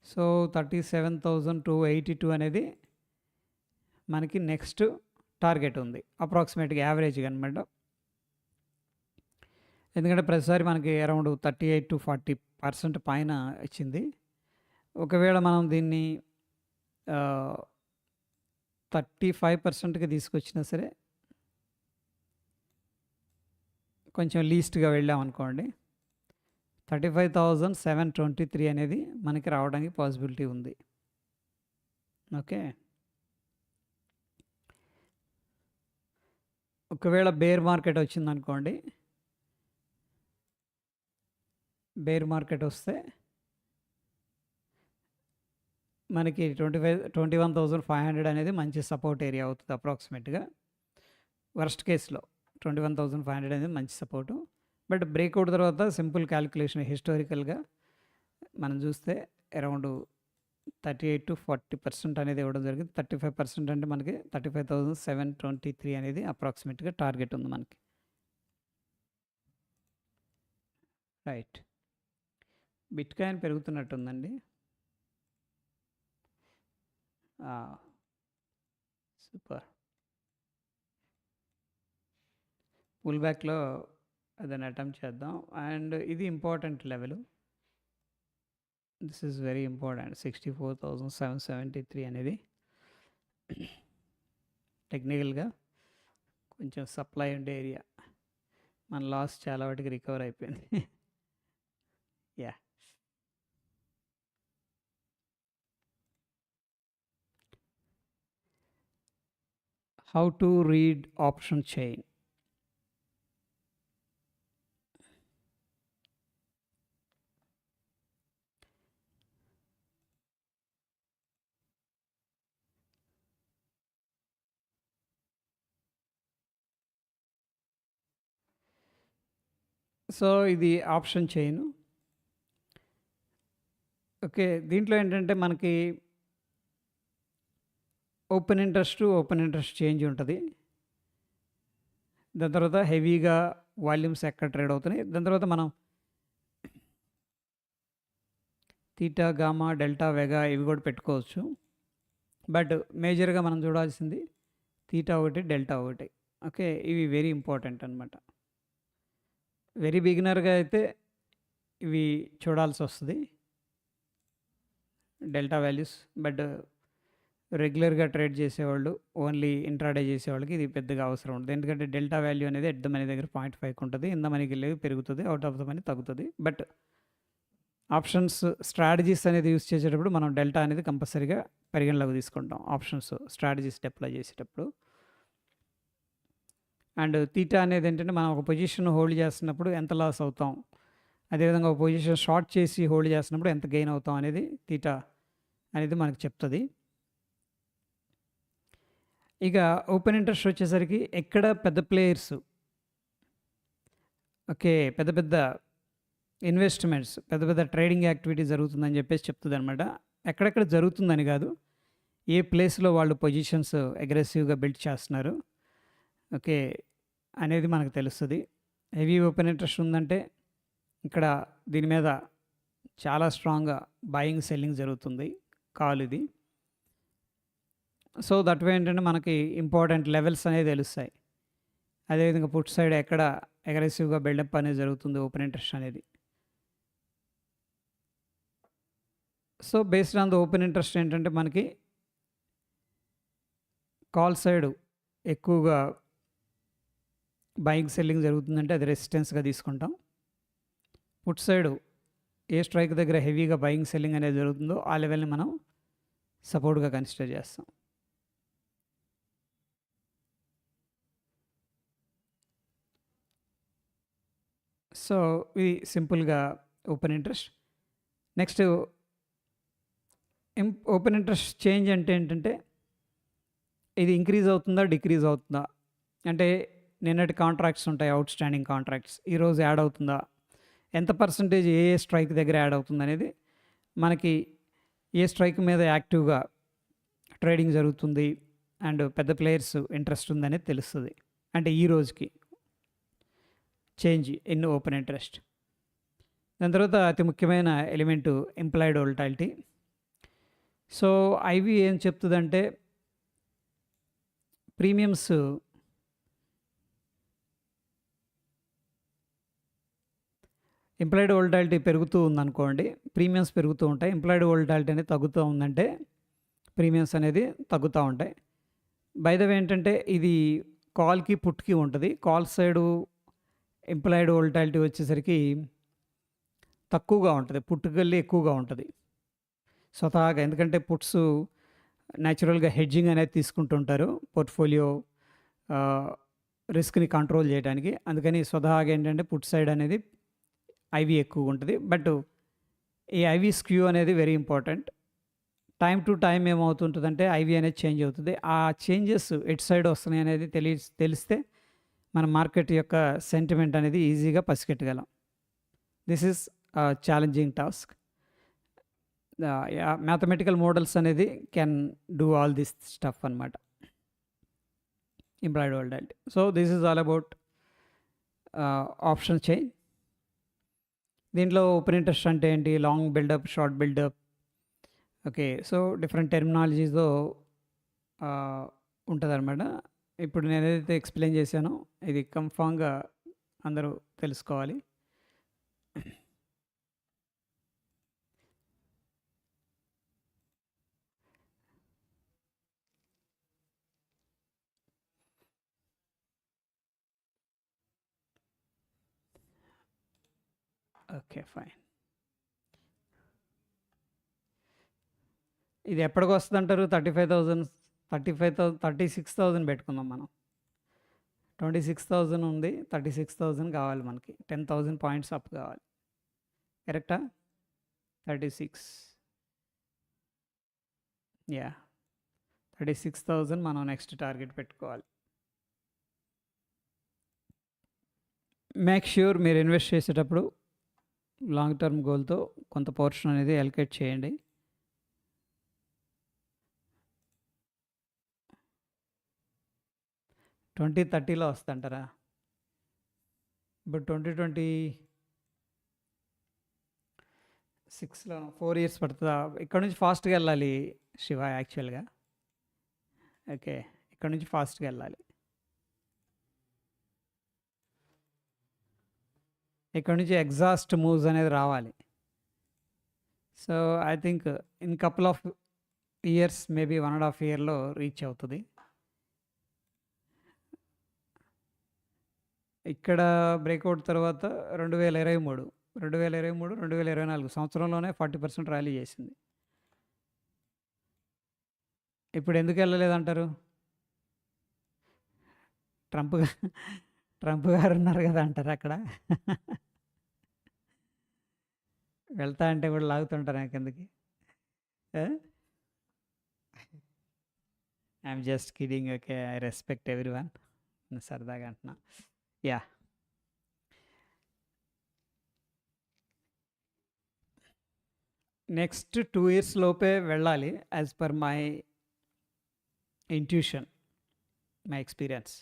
సో 37,282 అనేది మనకి నెక్స్ట్ టార్గెట్ ఉంది అప్రాక్సిమేట్గా యావరేజ్గా అనమాట. ఎందుకంటే ప్రతిసారి మనకి అరౌండ్ 38-40% పైన ఇచ్చింది. ఒకవేళ మనం దీన్ని 35%కి తీసుకొచ్చినా సరే కొంచెం లీస్ట్గా వెళ్ళామనుకోండి 35,723 అనేది మనకి రావడానికి పాసిబిలిటీ ఉంది. ఓకే, ఒకవేళ బేర్ మార్కెట్ వచ్చిందనుకోండి, బేర్ మార్కెట్ వస్తే మనకి 21,500 అనేది మంచి సపోర్ట్ ఏరియా అవుతుంది అప్రాక్సిమేట్గా. వర్స్ట్ కేసులో 21,500 అనేది మంచి సపోర్టు. బట్ బ్రేక్అవుట్ తర్వాత సింపుల్ క్యాలిక్యులేషన్ హిస్టారికల్గా మనం చూస్తే అరౌండ్ 38-40% అనేది ఇవ్వడం జరిగింది. 35% అంటే మనకి 35,723 అనేది అప్రాక్సిమేట్గా టార్గెట్ ఉంది మనకి. రైట్, బిట్ కాయిన్ పెరుగుతున్నట్టుందండి. సూపర్, పుల్ బ్యాక్లో అదని అటెంప్ట్ చేద్దాం. అండ్ ఇది important level, this is very important. 64,773 అనేది టెక్నికల్గా కొంచెం సప్లై ఉండే ఏరియా. మన లాస్ చాలా వాటికి రికవర్ అయిపోయింది. Yeah, how to read option chain. So ఇది ఆప్షన్ చైన్. ఓకే, దీంట్లో ఏంటంటే మనకి ఓపెన్ ఇంట్రెస్ట్ చేంజ్ ఉంటుంది. దాని తర్వాత హెవీగా వాల్యూమ్స్ ఎక్కడ ట్రేడ్ అవుతున్నాయి. దాని తర్వాత మనం తీటా, గామా, డెల్టా, వెగా ఇవి కూడా పెట్టుకోవచ్చు. బట్ మేజర్గా మనం చూడాల్సింది తీటా ఒకటి, డెల్టా ఒకటి. ఓకే, ఇవి వెరీ ఇంపార్టెంట్ అనమాట. వెరీ బిగినర్గా అయితే ఇవి చూడాల్సి వస్తుంది డెల్టా వాల్యూస్. బట్ రెగ్యులర్గా ట్రేడ్ చేసేవాళ్ళు, ఓన్లీ ఇంట్రాడే చేసేవాళ్ళకి ఇది పెద్దగా అవసరం ఉంటుంది. ఎందుకంటే డెల్టా వాల్యూ అనేది ఎట్ ద మనీ దగ్గర 0.5 ఉంటుంది, ఇన్ ద మనీకి వెళ్ళేది పెరుగుతుంది, అవుట్ ఆఫ్ ద మనీ తగ్గుతుంది. బట్ ఆప్షన్స్ స్ట్రాటజీస్ అనేది యూస్ చేసేటప్పుడు మనం డెల్టా అనేది కంపల్సరీగా పరిగణలోకి తీసుకుంటాం ఆప్షన్స్ స్ట్రాటజీస్ అప్లై చేసేటప్పుడు. అండ్ తీటా అనేది ఏంటంటే మనం ఒక పొజిషన్ హోల్డ్ చేస్తున్నప్పుడు ఎంత లాస్ అవుతాం, అదేవిధంగా ఒక పొజిషన్ షార్ట్ చేసి హోల్డ్ చేస్తున్నప్పుడు ఎంత గెయిన్ అవుతాం అనేది తీటా అనేది మనకు చెప్తుంది. ఇక ఓపెన్ ఇంట్రెస్ట్ వచ్చేసరికి ఎక్కడ పెద్ద ప్లేయర్స్, ఓకే, పెద్ద పెద్ద ఇన్వెస్ట్మెంట్స్, పెద్ద పెద్ద ట్రేడింగ్ యాక్టివిటీ జరుగుతుందని చెప్పేసి చెప్తుంది అనమాట. ఎక్కడెక్కడ జరుగుతుందని కాదు, ఏ ప్లేస్లో వాళ్ళు పొజిషన్స్ అగ్రెసివ్గా బిల్డ్ చేస్తున్నారు, ఓకే, అనేది మనకు తెలుస్తుంది. హెవీ ఓపెన్ ఇంట్రెస్ట్ ఉందంటే ఇక్కడ దీని మీద చాలా స్ట్రాంగ్గా బయింగ్ సెల్లింగ్ జరుగుతుంది, కాల్ ఇది. సో దట్ వే ఏంటంటే మనకి ఇంపార్టెంట్ లెవెల్స్ అనేది తెలుస్తాయి. అదేవిధంగా పుట్ సైడ్ ఎక్కడ అగ్రెసివ్గా బిల్డప్ అనేది జరుగుతుంది ఓపెన్ ఇంట్రెస్ట్ అనేది. So based on the open interest ఏంటంటే మనకి కాల్ సైడ్ ఎక్కువగా బయింగ్ సెల్లింగ్ జరుగుతుందంటే అది రెసిస్టెన్స్గా తీసుకుంటాం. పుట్ సైడ్ ఏ స్ట్రైక్ దగ్గర హెవీగా బయింగ్ సెల్లింగ్ అనేది జరుగుతుందో ఆ లెవెల్ని మనం సపోర్ట్గా కన్సిడర్ చేస్తాం. సో ఇది సింపుల్గా open interest. Next open interest change అంటే ఏంటంటే ఇది ఇంక్రీజ్ అవుతుందా, డిక్రీజ్ అవుతుందా, అంటే నిన్నటి కాంట్రాక్ట్స్ ఉంటాయి, అవుట్ స్టాండింగ్ కాంట్రాక్ట్స్, ఈరోజు యాడ్ అవుతుందా, ఎంత పర్సంటేజ్ ఏ స్ట్రైక్ దగ్గర యాడ్ అవుతుంది అనేది మనకి ఏ స్ట్రైక్ మీద యాక్టివ్గా ట్రేడింగ్ జరుగుతుంది అండ్ పెద్ద ప్లేయర్స్ ఇంట్రెస్ట్ ఉందనేది తెలుస్తుంది. అంటే ఈ రోజుకి చేంజ్ ఇన్ ఓపెన్ ఇంట్రెస్ట్. దాని తర్వాత అతి ముఖ్యమైన element implied volatility. So IV ఏం చెప్తుందంటే ప్రీమియమ్స్ ఎంప్లాయిడ్ వోల్టాలిటీ పెరుగుతూ ఉందనుకోండి, ప్రీమియమ్స్ పెరుగుతూ ఉంటాయి. ఎంప్లాయిడ్ వోల్టాలిటీ అనేది తగ్గుతూ ఉందంటే ప్రీమియమ్స్ అనేది తగ్గుతూ ఉంటాయి. బై ద వే ఏంటంటే ఇది కాల్కి పుట్కి ఉంటుంది. కాల్ సైడు ఎంప్లాయిడ్ వోల్టాలిటీ వచ్చేసరికి తక్కువగా ఉంటుంది, పుట్టుకెళ్ళి ఎక్కువగా ఉంటుంది స్వతహాగా. ఎందుకంటే పుట్స్ న్యాచురల్గా హెడ్జింగ్ అనేది తీసుకుంటుంటారు పోర్ట్ఫోలియో రిస్క్ని కంట్రోల్ చేయడానికి. అందుకని స్వతహాగా ఏంటంటే పుట్ సైడ్ అనేది ఐవి ఎక్కువ ఉంటుంది. బట్ ఈ ఐవి స్క్యూ అనేది very important. Time to time ఏమవుతుంటుందంటే ఐవి అనేది చేంజ్ అవుతుంది. ఆ చేంజెస్ ఎటు సైడ్ వస్తున్నాయి అనేది తెలిస్తే మన మార్కెట్ యొక్క సెంటిమెంట్ అనేది ఈజీగా పసిగట్టగలం. This is challenging task. Mathematical models అనేది can do all this stuff అనమాట, employed volatility. So this is all about option chain. దీంట్లో ఓపెన్ ఇంట్రెస్ట్ అంటే ఏంటి, long buildup, short buildup, okay. So different టెర్మినాలజీస్తో ఉంటుంది అనమాట. ఇప్పుడు నేను ఏదైతే ఎక్స్ప్లెయిన్ చేశానో ఇది కన్ఫామ్గా అందరూ తెలుసుకోవాలి. Okay, fine. ఇది ఎప్పటికి వస్తుంది అంటారు? 35,000, 36,000 పెట్టుకుందాం మనం. 26,000 ఉంది, 36,000 కావాలి మనకి. 10,000 పాయింట్స్ అప్ కావాలి, కరెక్టా? 36, యా, 36,000 మనం నెక్స్ట్ టార్గెట్ పెట్టుకోవాలి. మేక్ ష్యూర్ మీరు ఇన్వెస్ట్ చేసేటప్పుడు లాంగ్ టర్మ్ గోల్తో కొంత పోర్షన్ అనేది అలొకేట్ చేయండి. ట్వంటీ 30లో వస్తుంటారా? ఇప్పుడు 2026లో 4 years పడుతుందా? ఇక్కడ నుంచి ఫాస్ట్గా వెళ్ళాలి శివ, యాక్చువల్గా. ఓకే, ఇక్కడ నుంచి ఫాస్ట్గా వెళ్ళాలి. ఇక్కడ నుంచి ఎగ్జాస్ట్ మూవ్స్ అనేది రావాలి. So I think in couple of years, maybe 1.5 yearలో రీచ్ అవుతుంది. ఇక్కడ బ్రేక్అవుట్ తర్వాత 2023, 2024 సంవత్సరంలోనే 40% ర్యాలీ చేసింది. ఇప్పుడు ఎందుకు వెళ్ళలేదంటారు? ట్రంప్ గారు ఉన్నారు కదా అంటారు అక్కడ. వెళ్తా అంటే కూడా లాగుతుంటారు నాకు కిందకి. I'm just kidding, okay. I respect every one, సరదాగా అంటున్నా. యా, నెక్స్ట్ 2 years లోపే వెళ్ళాలి as per my intuition, my experience.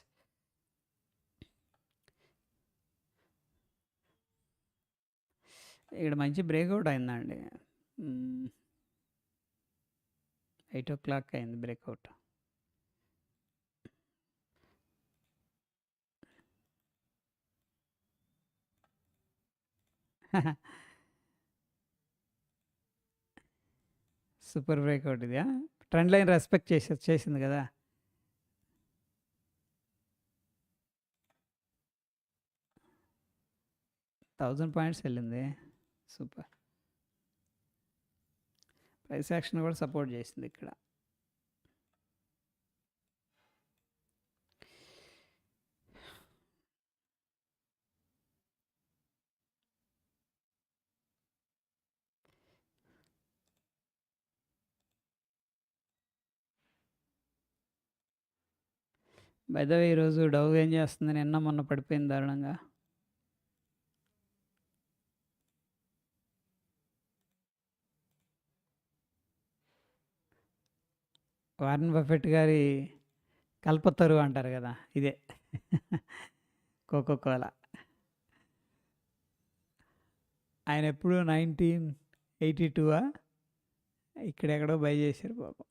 ఇక్కడ మంచి బ్రేక్అవుట్ అయిందండి. 8 o'clock అయింది బ్రేక్అవుట్. సూపర్ బ్రేక్అవుట్ ఇది. ట్రెండ్ లైన్ రెస్పెక్ట్ చేసింది కదా. $1,000 వెళ్ళింది, సూపర్. ప్రైస్ యాక్షన్ కూడా సపోర్ట్ చేసింది ఇక్కడ. బై ద వే ఈరోజు డవ్ ఏం చేస్తుంది? నిన్న మొన్న పడిపోయింది దారుణంగా. వారన్ బఫెట్ గారి కల్పతరు అంటారు కదా, ఇదే కోకోకోలా. ఆయన ఎప్పుడు 1982 ఇక్కడెక్కడో బై చేశారు పాపం,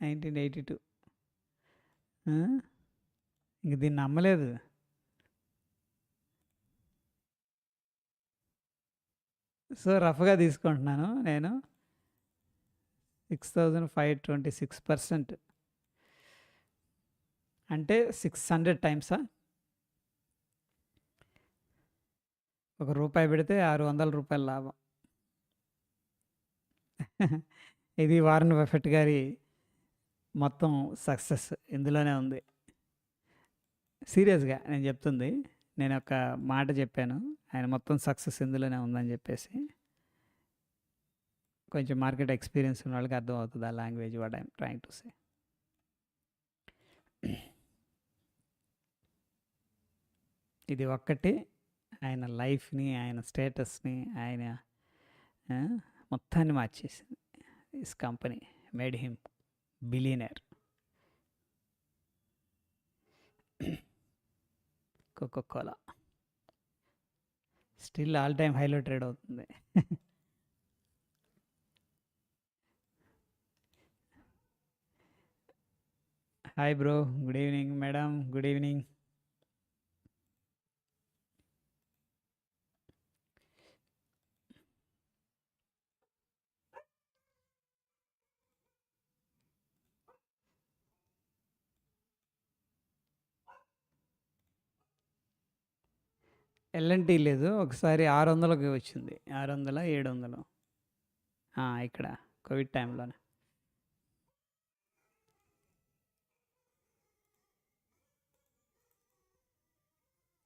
1982. ఆ! ఇంక దీన్ని నమ్మలేదు. సో, రఫ్‌గా తీసుకుంటున్నాను నేను. 6,526% అంటే 600 టైమ్సా? ఒక రూపాయి పెడితే రూ. 600 లాభం. ఇది వారెన్ బఫెట్ గారి మొత్తం సక్సెస్ ఇందులోనే ఉంది. సీరియస్‌గా నేను చెప్తుంది. నేను ఒక మాట చెప్పాను. ఆయన మొత్తం సక్సెస్ ఇందులోనే ఉందని చెప్పేసి. కొంచెం మార్కెట్ ఎక్స్‌పీరియన్స్ ఉన్న వాళ్ళకి అర్థమవుతది ఆ language what I am trying to say. ఇది ఒక్కటి ఆయన లైఫ్‌ని, ఆయన స్టేటస్‌ని, ఆయన ఆ! మొత్తాన్ని మార్చేసింది. This company made him billionaire. Coca Cola still all time హైలో ట్రేడ్ అవుతుంది. Hi bro. Good evening madam. Good evening. LNT లేదు. ఒకసారి 600కి వచ్చింది. 600, 700 ఇక్కడ కోవిడ్ టైంలోనే.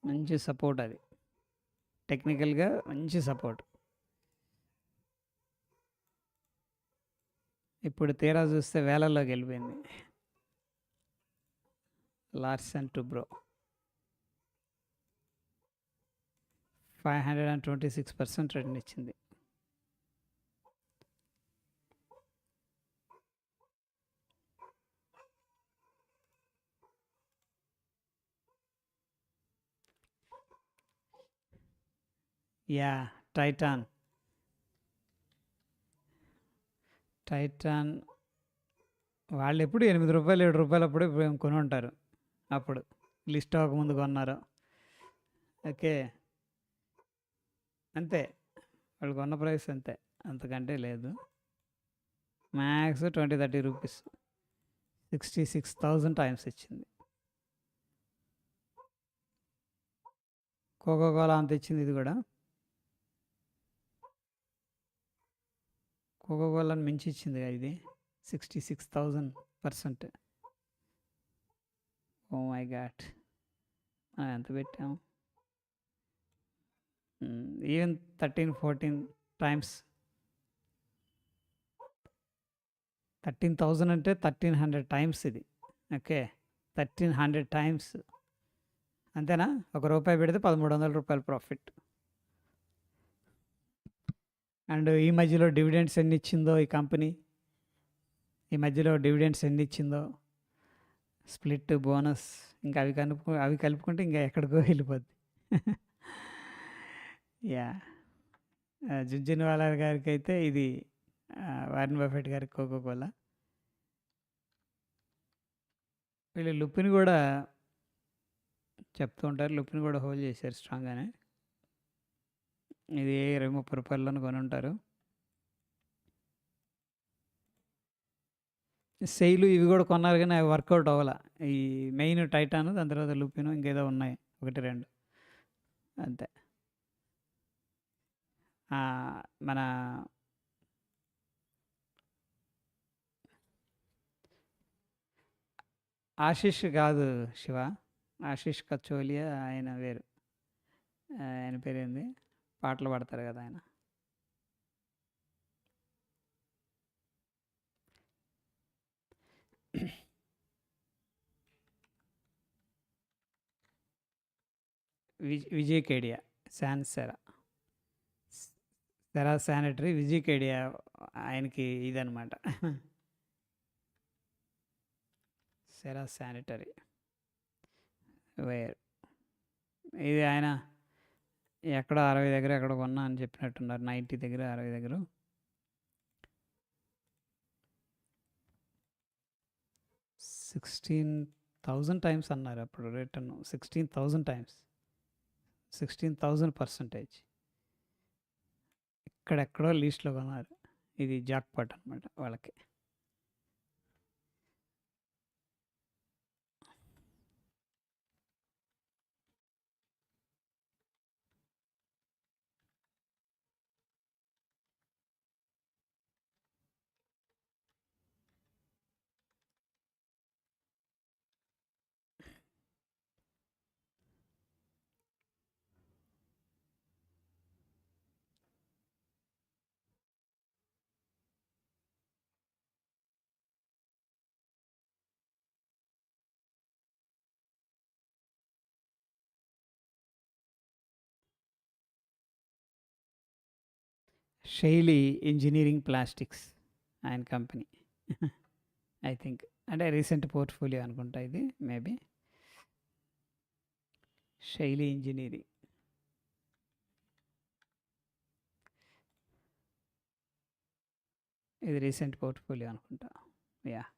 మంచి సపోర్ట్ అది. టెక్నికల్‌గా మంచి సపోర్ట్. ఇప్పుడు తీరా చూస్తే వేలల్లోకి వెళ్ళిపోయింది. లార్సెన్ టుబ్రో 526% రిటర్న్ ఇచ్చింది. యాహ్! టైటాన్ వాళ్ళెప్పుడు రూ. 8, రూ. 7 అప్పుడే కొని ఉంటారు. అప్పుడు లిస్ట్ అవ్వకముందు కొన్నారు. ఓకే. అంతే. వాళ్ళు కొన్న ప్రైస్ అంతే. అంతకంటే లేదు. Max 20, 30 rupees. 66,000 టైమ్స్ ఇచ్చింది. కోకా కోలా అంత ఇచ్చింది ఇది కూడా. కోకా కోలాని మించి ఇచ్చింది ఇది 66,000%. Oh my God. ఎంత పెట్టాము? Even 13, 14 times. 13,000 అంటే 1300 టైమ్స్ ఇది. ఓకే. 1300 టైమ్స్. అంతేనా? ఒక రూపాయి పెడితే రూ. 1,300 ప్రాఫిట్. అండ్ ఈ మధ్యలో డివిడెండ్స్ ఎన్ని ఇచ్చిందో ఈ కంపెనీ. ఈ మధ్యలో డివిడెండ్స్ ఎన్ని ఇచ్చిందో, స్ప్లిట్, బోనస్, ఇంకా అవి కలుపుకుంటే ఇంకా ఎక్కడికో వెళ్ళిపోద్ది. యా జుంజునవాలా గారికి అయితే ఇది వారెన్ బఫెట్ గారికి కోకా కోలా. వీళ్ళు లుప్పిని కూడా చెప్తూ ఉంటారు. లుప్పిని కూడా హోల్డ్ చేశారు స్ట్రాంగ్గానే. ఇది 20, 30 రూపాయల్లోనే కొని ఉంటారు. సెయిలు ఇవి కూడా కొన్నారు కానీ అవి వర్కౌట్ అవ్వాల. ఈ మెయిన్ టైటాను, దాని తర్వాత లుపిను, ఇంకేదో ఉన్నాయి 1, 2 అంతే. మన ఆశిష్ కాదు శివ. ఆశిష్ కచోలియా ఆయన వేరు. ఆయన పేరేంది? పాటలు పాడతారు కదా ఆయన. విజయ్ కేడియా, సెరా శానిటరీ, విజయ్ కేడియా ఆయనకి ఇదనమాట. Cera sanitary ware. ఇది ఆయన ఎక్కడో 60 దగ్గర ఎక్కడ కొన్నా అని చెప్పినట్టున్నారు. 90 దగ్గర, 60 దగ్గర. 1000 టైమ్స్ అన్నారు అప్పుడు రిటర్న్. 16,000 టైమ్స్. 16,000%. ఇక్కడెక్కడో లీస్ట్‌లో కొన్నారు. ఇది జాక్‌పాట్ అనమాట వాళ్ళకి. షైలీ ఇంజినీరింగ్ ప్లాస్టిక్స్ ఆయన కంపెనీ. I think. అంటే రీసెంట్ పోర్ట్‌ఫోలియో అనుకుంటా ఇది మేబీ. Shyly engineering. ఇది రీసెంట్ పోర్ట్‌ఫోలియో అనుకుంటా. యాహ్!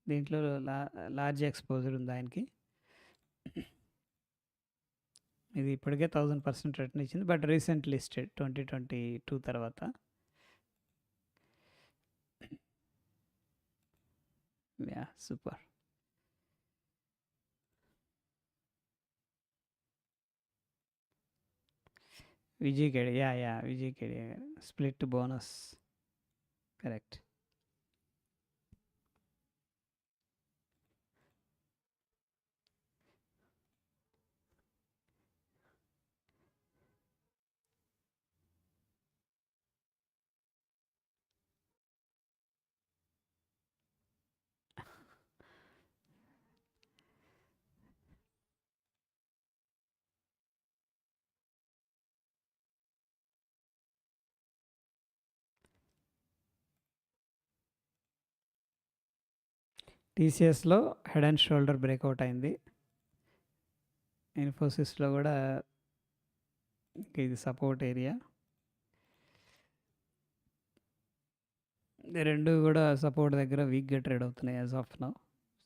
దీంట్లో లార్జ్ ఎక్స్‌పోజర్ ఉంది ఆయనకి. ఇది ఇప్పటికే 1000% రిటర్న్ ఇచ్చింది. బట్ రీసెంట్ లిస్టెడ్ 2022 తర్వాత. Yeah! Super. Vijay Kedia. Yeah! Vijay Kedia గారు. Split bonus. కరెక్ట్. టీసీఎస్‌లో హెడ్ అండ్ షోల్డర్ బ్రేక్అవుట్ అయింది. ఇన్ఫోసిస్‌లో కూడా ఇది సపోర్ట్ ఏరియా. ఈ 2 కూడా సపోర్ట్ దగ్గర వీక్‌గా ట్రేడ్ అవుతున్నాయి యాస్ ఆఫ్ నౌ.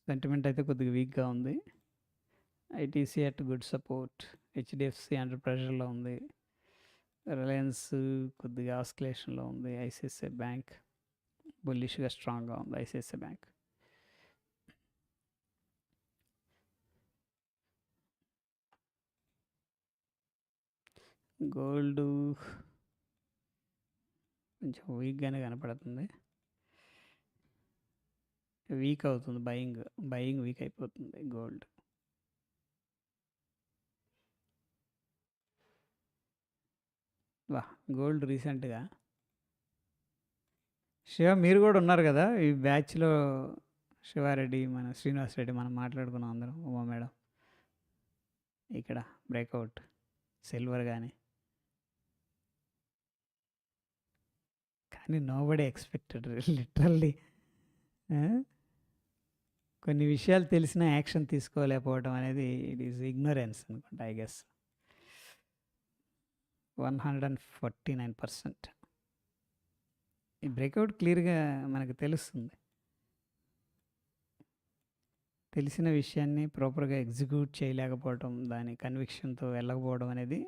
సెంటిమెంట్ అయితే కొద్దిగా వీక్‌గా ఉంది. ITC at good support. HDFC under ప్రెషర్‌లో ఉంది. రిలయన్స్ కొద్దిగా ఆస్కిలేషన్‌లో ఉంది. ఐసీఐసీఐ బ్యాంక్ బుల్లిష్‌గా స్ట్రాంగ్‌గా ఉంది. ICICI bank. గోల్డు కొంచెం వీక్‌గానే కనపడుతుంది. వీక్ అవుతుంది బయింగ్ వీక్ అయిపోతుంది గోల్డ్. గోల్డ్ రీసెంట్‌గా శివ మీరు కూడా ఉన్నారు కదా ఈ బ్యాచ్‌లో. శివారెడ్డి, మన శ్రీనివాస్ రెడ్డి మనం మాట్లాడుకున్నాం అందరం. ఉమా మేడం. ఇక్కడ బ్రేక్అవుట్ సిల్వర్ గాని. కానీ నోబడీ ఎక్స్‌పెక్టెడ్ లిటరల్లీ. కొన్ని విషయాలు తెలిసినా యాక్షన్ తీసుకోలేకపోవడం అనేది ఇట్ ఈస్ ఇగ్నోరెన్స్ అనుకుంటా ఐ గెస్. 149%. ఈ బ్రేక్అవుట్ క్లియర్‌గా మనకు తెలుస్తుంది. తెలిసిన విషయాన్ని ప్రాపర్‌గా ఎగ్జిక్యూట్ చేయలేకపోవటం, దాని కన్విక్షన్‌తో వెళ్ళకపోవడం అనేది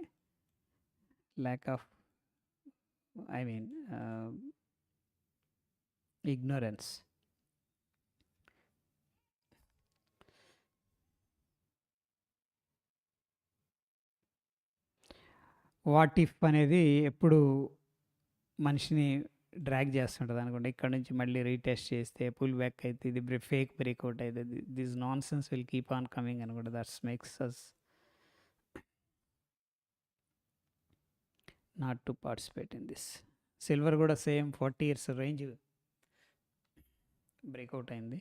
lack of I mean ignorance. What if అనేది ఎప్పుడు మనిషిని డ్రాగ్ చేస్తుంటుంది అనుకోండి. ఇక్కడ నుంచి మళ్ళీ రీటెస్ట్ చేస్తే పుల్ బ్యాక్ అయితే ఇది ఫేక్ బ్రేక్అవుట్ అవుతుంది. This nonsense will keep on coming అనుకుంటా. That's makes us not to participate in this. Silver కూడా సేమ్ 40 ఇయర్స్ రేంజ్ బ్రేక్అవుట్ అయింది.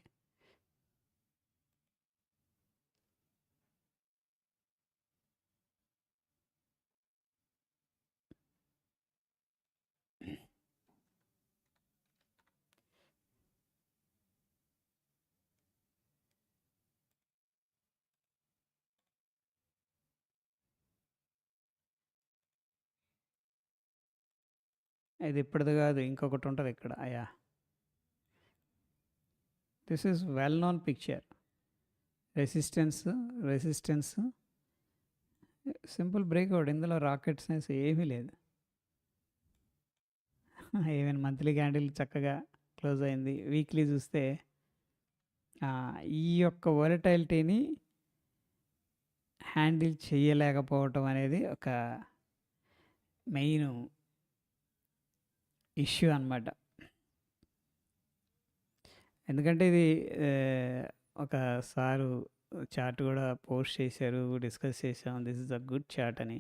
ఇది ఇప్పటిది కాదు, ఇంకొకటి ఉంటుంది ఇక్కడ. This is well known picture. Resistance resistance simple breakout. ఇందులో రాకెట్ సైన్స్ ఏమీ లేదు. ఈవెన్ మంత్లీ క్యాండిల్ చక్కగా క్లోజ్ అయింది. వీక్లీ చూస్తే ఈ యొక్క వోలటైలిటీని హ్యాండిల్ చేయలేకపోవటం అనేది ఒక మెయిన్ ఇష్యూ అనమాట. ఎందుకంటే ఇది ఒక సారు చార్ట్ కూడా పోస్ట్ చేశారు, డిస్కస్ చేసాం, this is a good chart అని.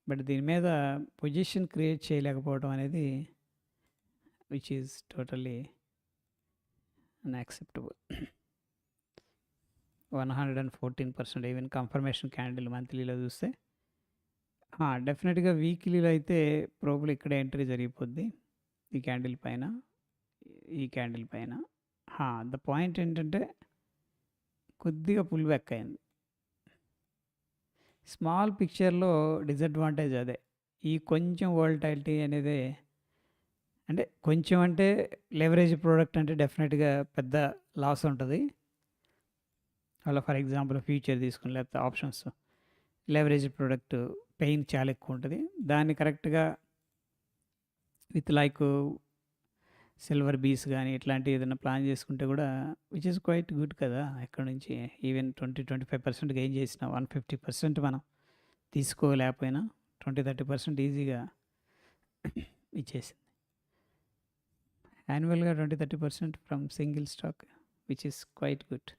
బట్ దీని మీద పొజిషన్ క్రియేట్ చేయలేకపోవడం అనేది which is totally unacceptable. 114% even confirmation candle మంత్లీలో చూస్తే డెఫినెట్గా వీక్లీలో అయితే ప్రోబుల్ ఇక్కడ ఎంట్రీ జరిగిపోద్ది ఈ క్యాండిల్ పైన, ఈ క్యాండిల్ పైన. ద పాయింట్ ఏంటంటే కొద్దిగా పుల్ బ్యాక్ అయింది. స్మాల్ పిక్చర్లో డిసడ్వాంటేజ్ అదే, ఈ కొంచెం వోల్టాలిటీ అనేది. అంటే కొంచెం అంటే లెవరేజ్ ప్రోడక్ట్ అంటే డెఫినెట్గా పెద్ద లాస్ ఉంటుంది. అలా ఫర్ ఎగ్జాంపుల్ ఫ్యూచర్ తీసుకుని లేకపోతే ఆప్షన్స్, లెవరేజ్ ప్రోడక్ట్ పెయిన్ చాలా ఎక్కువ ఉంటుంది. దాన్ని కరెక్ట్గా విత్ లైక్ సిల్వర్ బీస్ కానీ ఇట్లాంటి ఏదైనా ప్లాన్ చేసుకుంటే కూడా విచ్ ఈస్ క్వైట్ గుడ్ కదా. ఎక్కడ నుంచి ఈవెన్ 20-25% గెయిన్ చేసిన 150% మనం తీసుకోలేకపోయినా 20-30% ఈజీగా ఇచ్చేసింది. యాన్యువల్గా 20-30% from single stock which is quite good.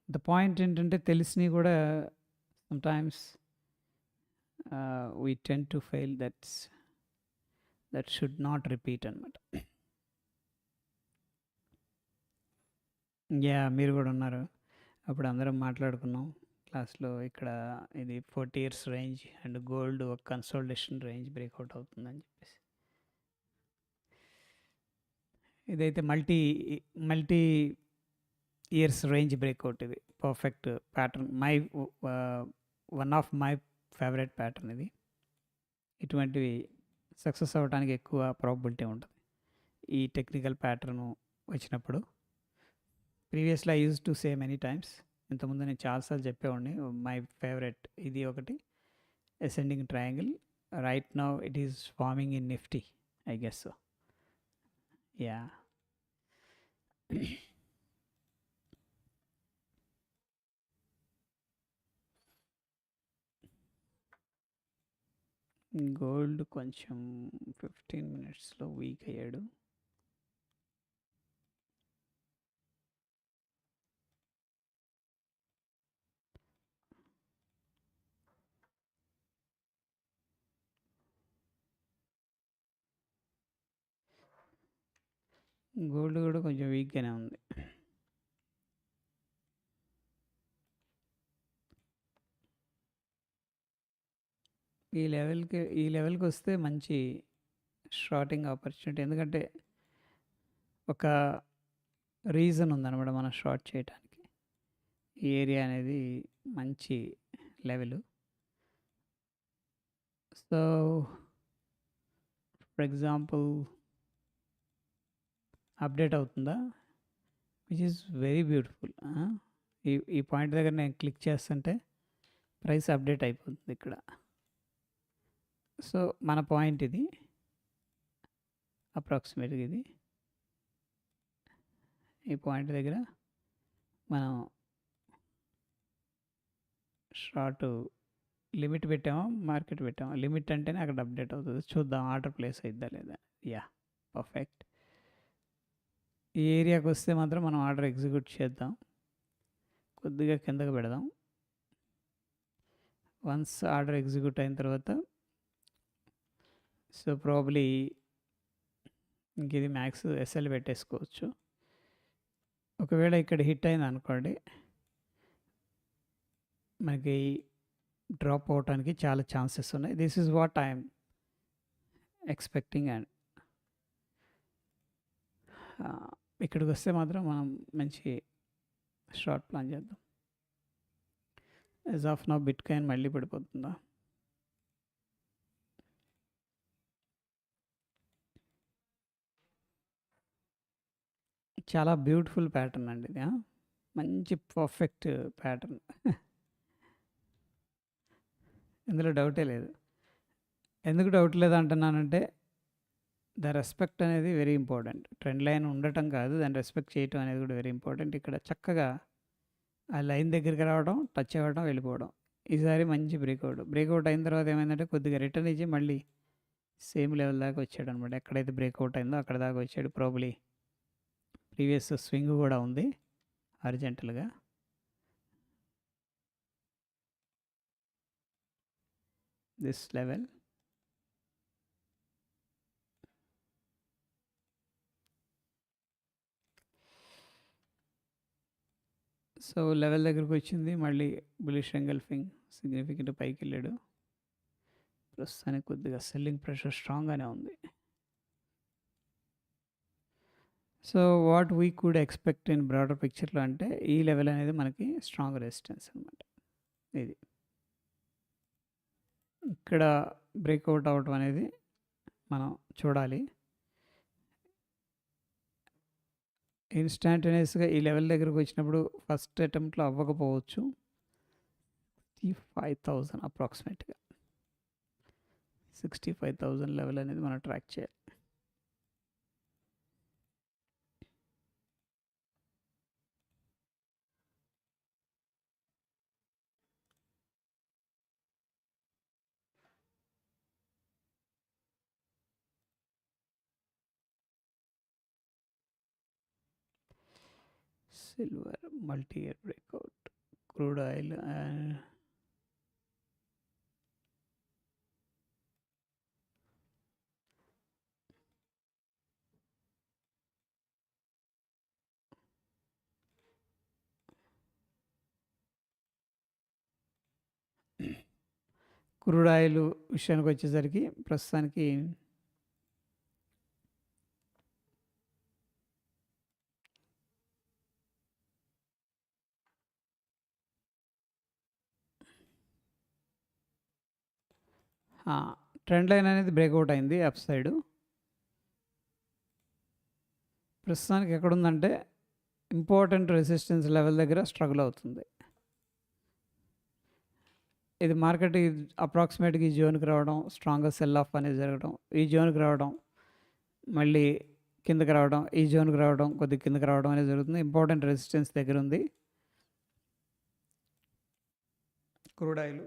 The point ఏంటంటే తెలిసినవి కూడా sometimes we tend to fail, that should not repeat అనమాట. మీరు కూడా ఉన్నారు, అప్పుడు అందరం మాట్లాడుకున్నాం క్లాస్లో. ఇక్కడ ఇది 40 years రేంజ్ అండ్ గోల్డ్ ఒక కన్సోలిడేషన్ రేంజ్ బ్రేక్అవుట్ అవుతుందని చెప్పేసి. ఇదైతే మల్టీ ఇయర్స్ రేంజ్ బ్రేక్అవుట్. ఇది perfect pattern, one of my favourite pattern ఇది. ఇటువంటివి సక్సెస్ అవ్వడానికి ఎక్కువ ప్రాబబిలిటీ ఉంటుంది ఈ టెక్నికల్ ప్యాటర్న్ వచ్చినప్పుడు. Previously I use to say many times, ఇంతకుముందు నేను చాలాసార్లు చెప్పేవాడిని మై ఫేవరెట్ ఇది ఒకటి, ascending triangle. Right now it is farming in Nifty, I guess so. Gold కొంచెం 15 minutesలో వీక్ అయ్యాడు. గోల్డ్ కూడా కొంచెం వీక్గానే ఉంది. ఈ లెవెల్కి వస్తే మంచి షార్టింగ్ ఆపర్చునిటీ. ఎందుకంటే ఒక రీజన్ ఉందన్నమాట మనం షార్ట్ చేయడానికి. ఈ ఏరియా అనేది మంచి level. So for example update అవుతుందా, విచ్ ఈస్ వెరీ బ్యూటిఫుల్. ఈ పాయింట్ దగ్గర నేను క్లిక్ చేస్తుంటే ప్రైస్ అప్డేట్ అయిపోతుంది ఇక్కడ. సో మన పాయింట్ ఇది అప్రాక్సిమేట్గా ఇది. ఈ పాయింట్ దగ్గర మనం షార్ట్ లిమిట్ పెట్టామో మార్కెట్ పెట్టామో. లిమిట్ అంటేనే అక్కడ అప్డేట్ అవుతుంది. చూద్దాం ఆర్డర్ ప్లేస్ అయిద్దా లేదా. పర్ఫెక్ట్. ఈ ఏరియాకి వస్తే మాత్రం మనం ఆర్డర్ ఎగ్జిక్యూట్ చేద్దాం. కొద్దిగా కిందకి పెడదాం. వన్స్ ఆర్డర్ ఎగ్జిక్యూట్ అయిన తర్వాత సో ప్రాబ్లీ ఇంక ఇది మ్యాక్స్ ఎస్ఎల్ పెట్టేసుకోవచ్చు. ఒకవేళ ఇక్కడ హిట్ అయింది అనుకోండి, మనకి డ్రాప్ అవడానికి చాలా ఛాన్సెస్ ఉన్నాయి. This is what I'm expecting. And ఇక్కడికి వస్తే మాత్రం మనం మంచి షార్ట్ ప్లాన్ చేద్దాం. As of now bit coin మళ్ళీ పడిపోతుందా? చాలా బ్యూటిఫుల్ ప్యాటర్న్ అండి ఇది. మంచి పర్ఫెక్ట్ ప్యాటర్న్. ఇందులో డౌటే లేదు. ఎందుకు డౌట్ లేదంటున్నానంటే, ద రెస్పెక్ట్ అనేది వెరీ ఇంపార్టెంట్. ట్రెండ్ లైన్ ఉండటం కాదు, దాన్ని రెస్పెక్ట్ చేయటం అనేది కూడా వెరీ ఇంపార్టెంట్. ఇక్కడ చక్కగా ఆ లైన్ దగ్గరికి రావడం, టచ్ అవ్వడం, వెళ్ళిపోవడం. ఈసారి మంచి బ్రేక్అవుట్ అయిన తర్వాత ఏమైందంటే కొద్దిగా రిటర్న్ ఇచ్చి మళ్ళీ సేమ్ లెవెల్ దాకా వచ్చాడనమాట. ఎక్కడైతే బ్రేక్అవుట్ అయిందో అక్కడ దాకా వచ్చాడు. ప్రాబబ్లీ ప్రీవియస్ స్వింగ్ కూడా ఉంది హారిజాంటల్‌గా. This level. సో, లెవెల్ దగ్గరకొచ్చింది. మళ్ళీ బులిష్ ఎంగల్ఫింగ్ సిగ్నిఫికెంట్ పైకెళ్ళాడు. ప్రస్తుతానికి కొద్దిగా సెల్లింగ్ ప్రెషర్ స్ట్రాంగ్‌గానే ఉంది. So, what we could expect in broader పిక్చర్‌లో అంటే, ఈ లెవెల్ అనేది మనకి స్ట్రాంగ్ రెసిస్టెన్స్ అనమాట. ఇది. ఇక్కడ బ్రేక్అవుట్ అవ్వటం అనేది మనం చూడాలి. ఇన్‌స్టాంటేనియస్‌గా ఈ లెవెల్ దగ్గరికి వచ్చినప్పుడు ఫస్ట్ అటెంప్ట్‌లో అవ్వకపోవచ్చు. 65,000 అప్రాక్సిమేట్‌గా. 65,000 లెవెల్ అనేది మనం ట్రాక్ చేయాలి. Silver multi year breakout, crude oil crude oil విషయానికి వచ్చేసరికి ప్రస్తుతానికి ట్రెండ్ లైన్ అనేది బ్రేక్అవుట్ అయింది అప్ సైడు. ప్రస్తుతానికి ఎక్కడుందంటే ఇంపార్టెంట్ రెసిస్టెన్స్ లెవెల్ దగ్గర స్ట్రగుల్ అవుతుంది. ఇది మార్కెట్ అప్రాక్సిమేట్గా ఈ జోన్కి రావడం, స్ట్రాంగ్గా సెల్ ఆఫ్ అనేది జరగడం, ఈ జోన్కి రావడం, మళ్ళీ కిందకి రావడం, ఈ జోన్కి రావడం, కొద్దిగా కిందకి రావడం అనేది జరుగుతుంది. ఇంపార్టెంట్ రెసిస్టెన్స్ దగ్గర ఉంది క్రూడ్ ఆయిల్.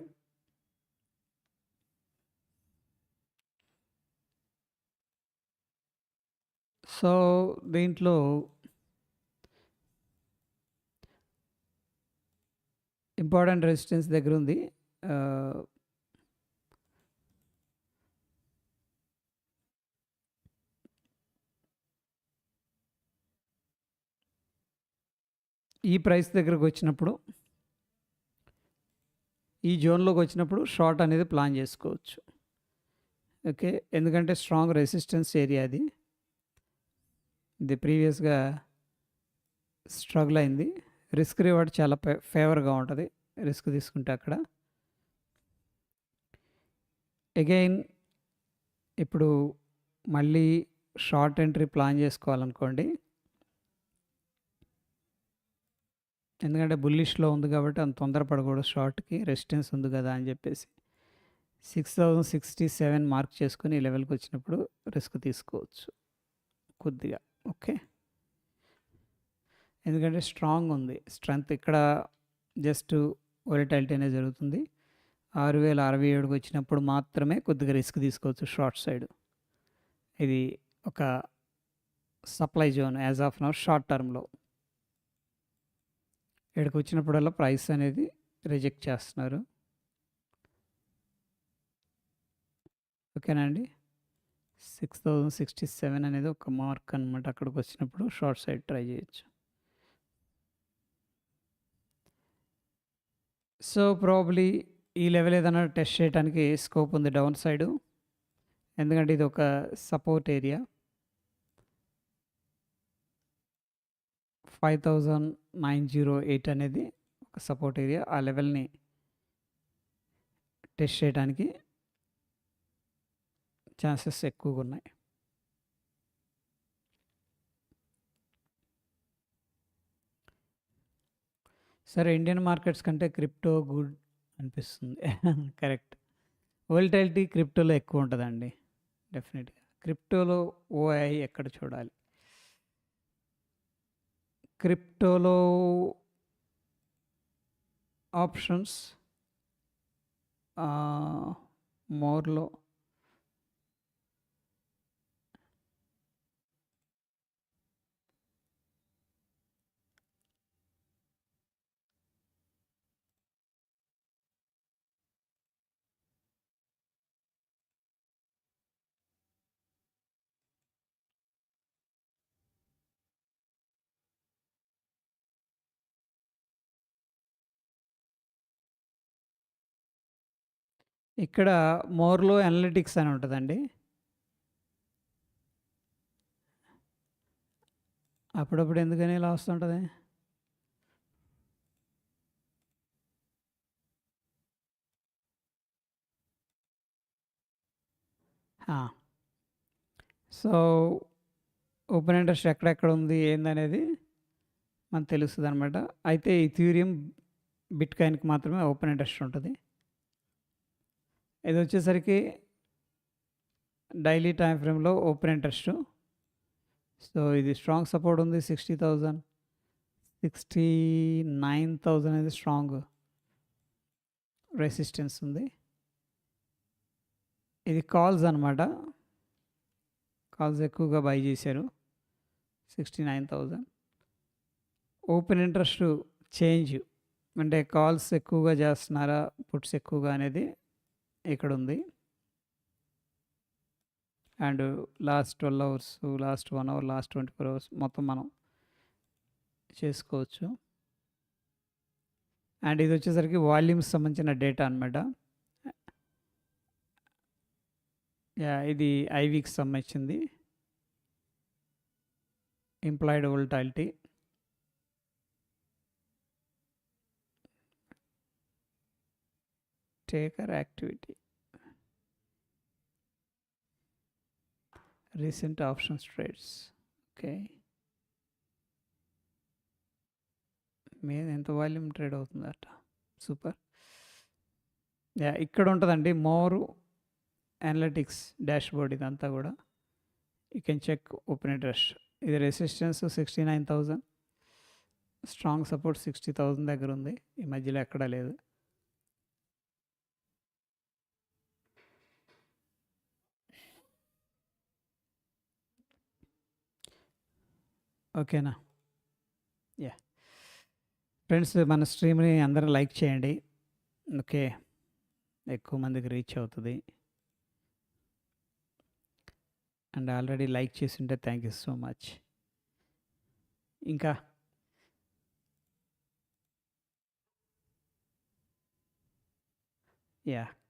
సో, దీంట్లో ఇంపార్టెంట్ రెసిస్టెన్స్ దగ్గర ఉంది. ఈ ప్రైస్ దగ్గరకు వచ్చినప్పుడు, ఈ జోన్లోకి వచ్చినప్పుడు షార్ట్ అనేది ప్లాన్ చేసుకోవచ్చు. ఓకే, ఎందుకంటే స్ట్రాంగ్ రెసిస్టెన్స్ ఏరియా అది. ఇది ప్రీవియస్గా స్ట్రగుల్ అయింది. రిస్క్ రివార్డ్ చాలా ఫేవర్గా ఉంటుంది రిస్క్ తీసుకుంటే అక్కడ. అగైన్ ఇప్పుడు మళ్ళీ షార్ట్ ఎంట్రీ ప్లాన్ చేసుకోవాలనుకోండి, ఎందుకంటే బుల్లిష్లో ఉంది కాబట్టి అంత తొందరపడకూడదు. షార్ట్కి రెసిస్టెన్స్ ఉంది కదా అని చెప్పేసి 6067 మార్క్ చేసుకుని ఈ లెవెల్కి వచ్చినప్పుడు రిస్క్ తీసుకోవచ్చు కొద్దిగా. ఓకే, ఎందుకంటే స్ట్రాంగ్ ఉంది స్ట్రెంగ్త్. ఇక్కడ జస్ట్ వొలటాలిటీ అనేది జరుగుతుంది. 6067కి వచ్చినప్పుడు మాత్రమే కొద్దిగా రిస్క్ తీసుకోవచ్చు షార్ట్ సైడ్. ఇది ఒక supply zone as of now short టర్మ్లో. ఇక్కడికి వచ్చినప్పుడల్లా ప్రైస్ అనేది రిజెక్ట్ చేస్తున్నారు. ఓకేనా అండి. 6067 అనేది ఒక మార్క్ అనమాట. అక్కడికి వచ్చినప్పుడు షార్ట్ సైడ్ ట్రై చేయొచ్చు. సో, ప్రాబబ్లీ ఈ లెవెల్ ఏదైనా టెస్ట్ చేయడానికి స్కోప్ ఉంది డౌన్ సైడు, ఎందుకంటే ఇది ఒక సపోర్ట్ ఏరియా. 5908 అనేది ఒక సపోర్ట్ ఏరియా. ఆ లెవెల్ని టెస్ట్ చేయడానికి ఛాన్సెస్ ఎక్కువగా ఉన్నాయి. సరే ఇండియన్ మార్కెట్స్ కంటే క్రిప్టో గుడ్ అనిపిస్తుంది. కరెక్ట్. వోల్టాలిటీ క్రిప్టోలో ఎక్కువ ఉంటుందండి డెఫినెట్గా. క్రిప్టోలో ఓఐ ఎక్కడ చూడాలి? క్రిప్టోలో ఆప్షన్స్ మోర్లో ఇక్కడ మోర్లో అనలిటిక్స్ అని ఉంటుందండి. అప్పుడప్పుడు ఎందుకని ఇలా వస్తుంటుంది? సో ఓపెన్ ఇంట్రెస్ట్ ఎక్కడెక్కడ ఉంది ఏందనేది మనకు తెలుస్తుంది అనమాట. అయితే ఈథీరియం బిట్ కాయిన్కి మాత్రమే ఓపెన్ ఇంట్రెస్ట్ ఉంటుంది. ఇది వచ్చేసరికి డైలీ టైం ఫ్రేమ్లో ఓపెన్ ఇంట్రెస్ట్. సో ఇది స్ట్రాంగ్ సపోర్ట్ ఉంది 60,000, 69,000 అనేది స్ట్రాంగ్ రెసిస్టెన్స్ ఉంది. ఇది కాల్స్ అనమాట. కాల్స్ ఎక్కువగా బై చేశారు 69,000. ఓపెన్ ఇంట్రెస్ట్ చేంజ్ అంటే కాల్స్ ఎక్కువగా చేస్తున్నారా పుట్స్ ఎక్కువగా అనేది ఇక్కడ ఉంది. And last 12 hours, last 1 hour, last 24 hours మొత్తం మనం చేసుకోవచ్చు. అండ్ ఇది వచ్చేసరికి వాల్యూమ్స్ సంబంధించిన డేటా అనమాట. ఇది ఐవీకి సంబంధించింది. Implied volatility, taker activity, recent options trades. Okay, మీద ఎంత వాల్యూమ్ ట్రేడ్ అవుతుందట. సూపర్. ఇక్కడ ఉంటుందండి మోర్ అనలిటిక్స్ డాష్బోర్డ్. ఇదంతా కూడా you can check open interest. ఇది రెసిస్టెన్స్ 69,000, స్ట్రాంగ్ సపోర్ట్ 60,000 దగ్గర ఉంది. ఈ మధ్యలో ఎక్కడా లేదు. ఓకేనా? యా ఫ్రెండ్స్, మన స్ట్రీమ్ని అందరూ లైక్ చేయండి. ఓకే, ఎక్కువ మందికి రీచ్ అవుతుంది. అండ్ ఆల్రెడీ లైక్ చేసి ఉంటే థ్యాంక్ యూ సో మచ్. ఇంకా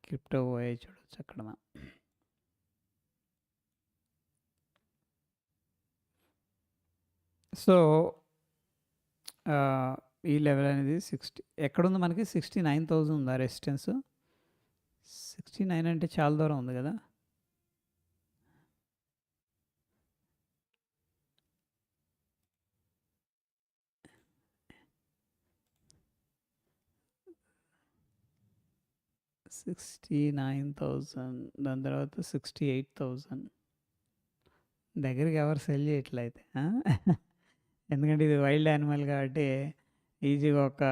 క్రిప్టో ఓఏ చూడవచ్చు అక్కడ. సో ఈ లెవెల్ అనేది 60 ఎక్కడుంది మనకి? 69,000 ఉందా రెసిస్టెన్స్? 69 అంటే చాలా దూరం ఉంది కదా. $69,000, దాని తర్వాత 68,000 దగ్గరికి ఎవరు సెల్ చేయట్లయితే. ఎందుకంటే ఇది వైల్డ్ యానిమల్ కాబట్టి ఈజీగా ఒక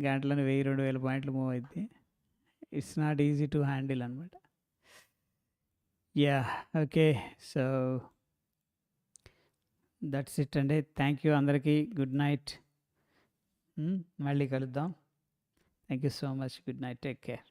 గంటలను 1,000-2,000 పాయింట్లు మూవ్ అవుద్ది. It's not easy to handle అనమాట. ఓకే, సో దట్స్ ఇట్ అండి. థ్యాంక్ యూ అందరికీ. Good night. మళ్ళీ కలుద్దాం. Thank you so much. Good night. Take care.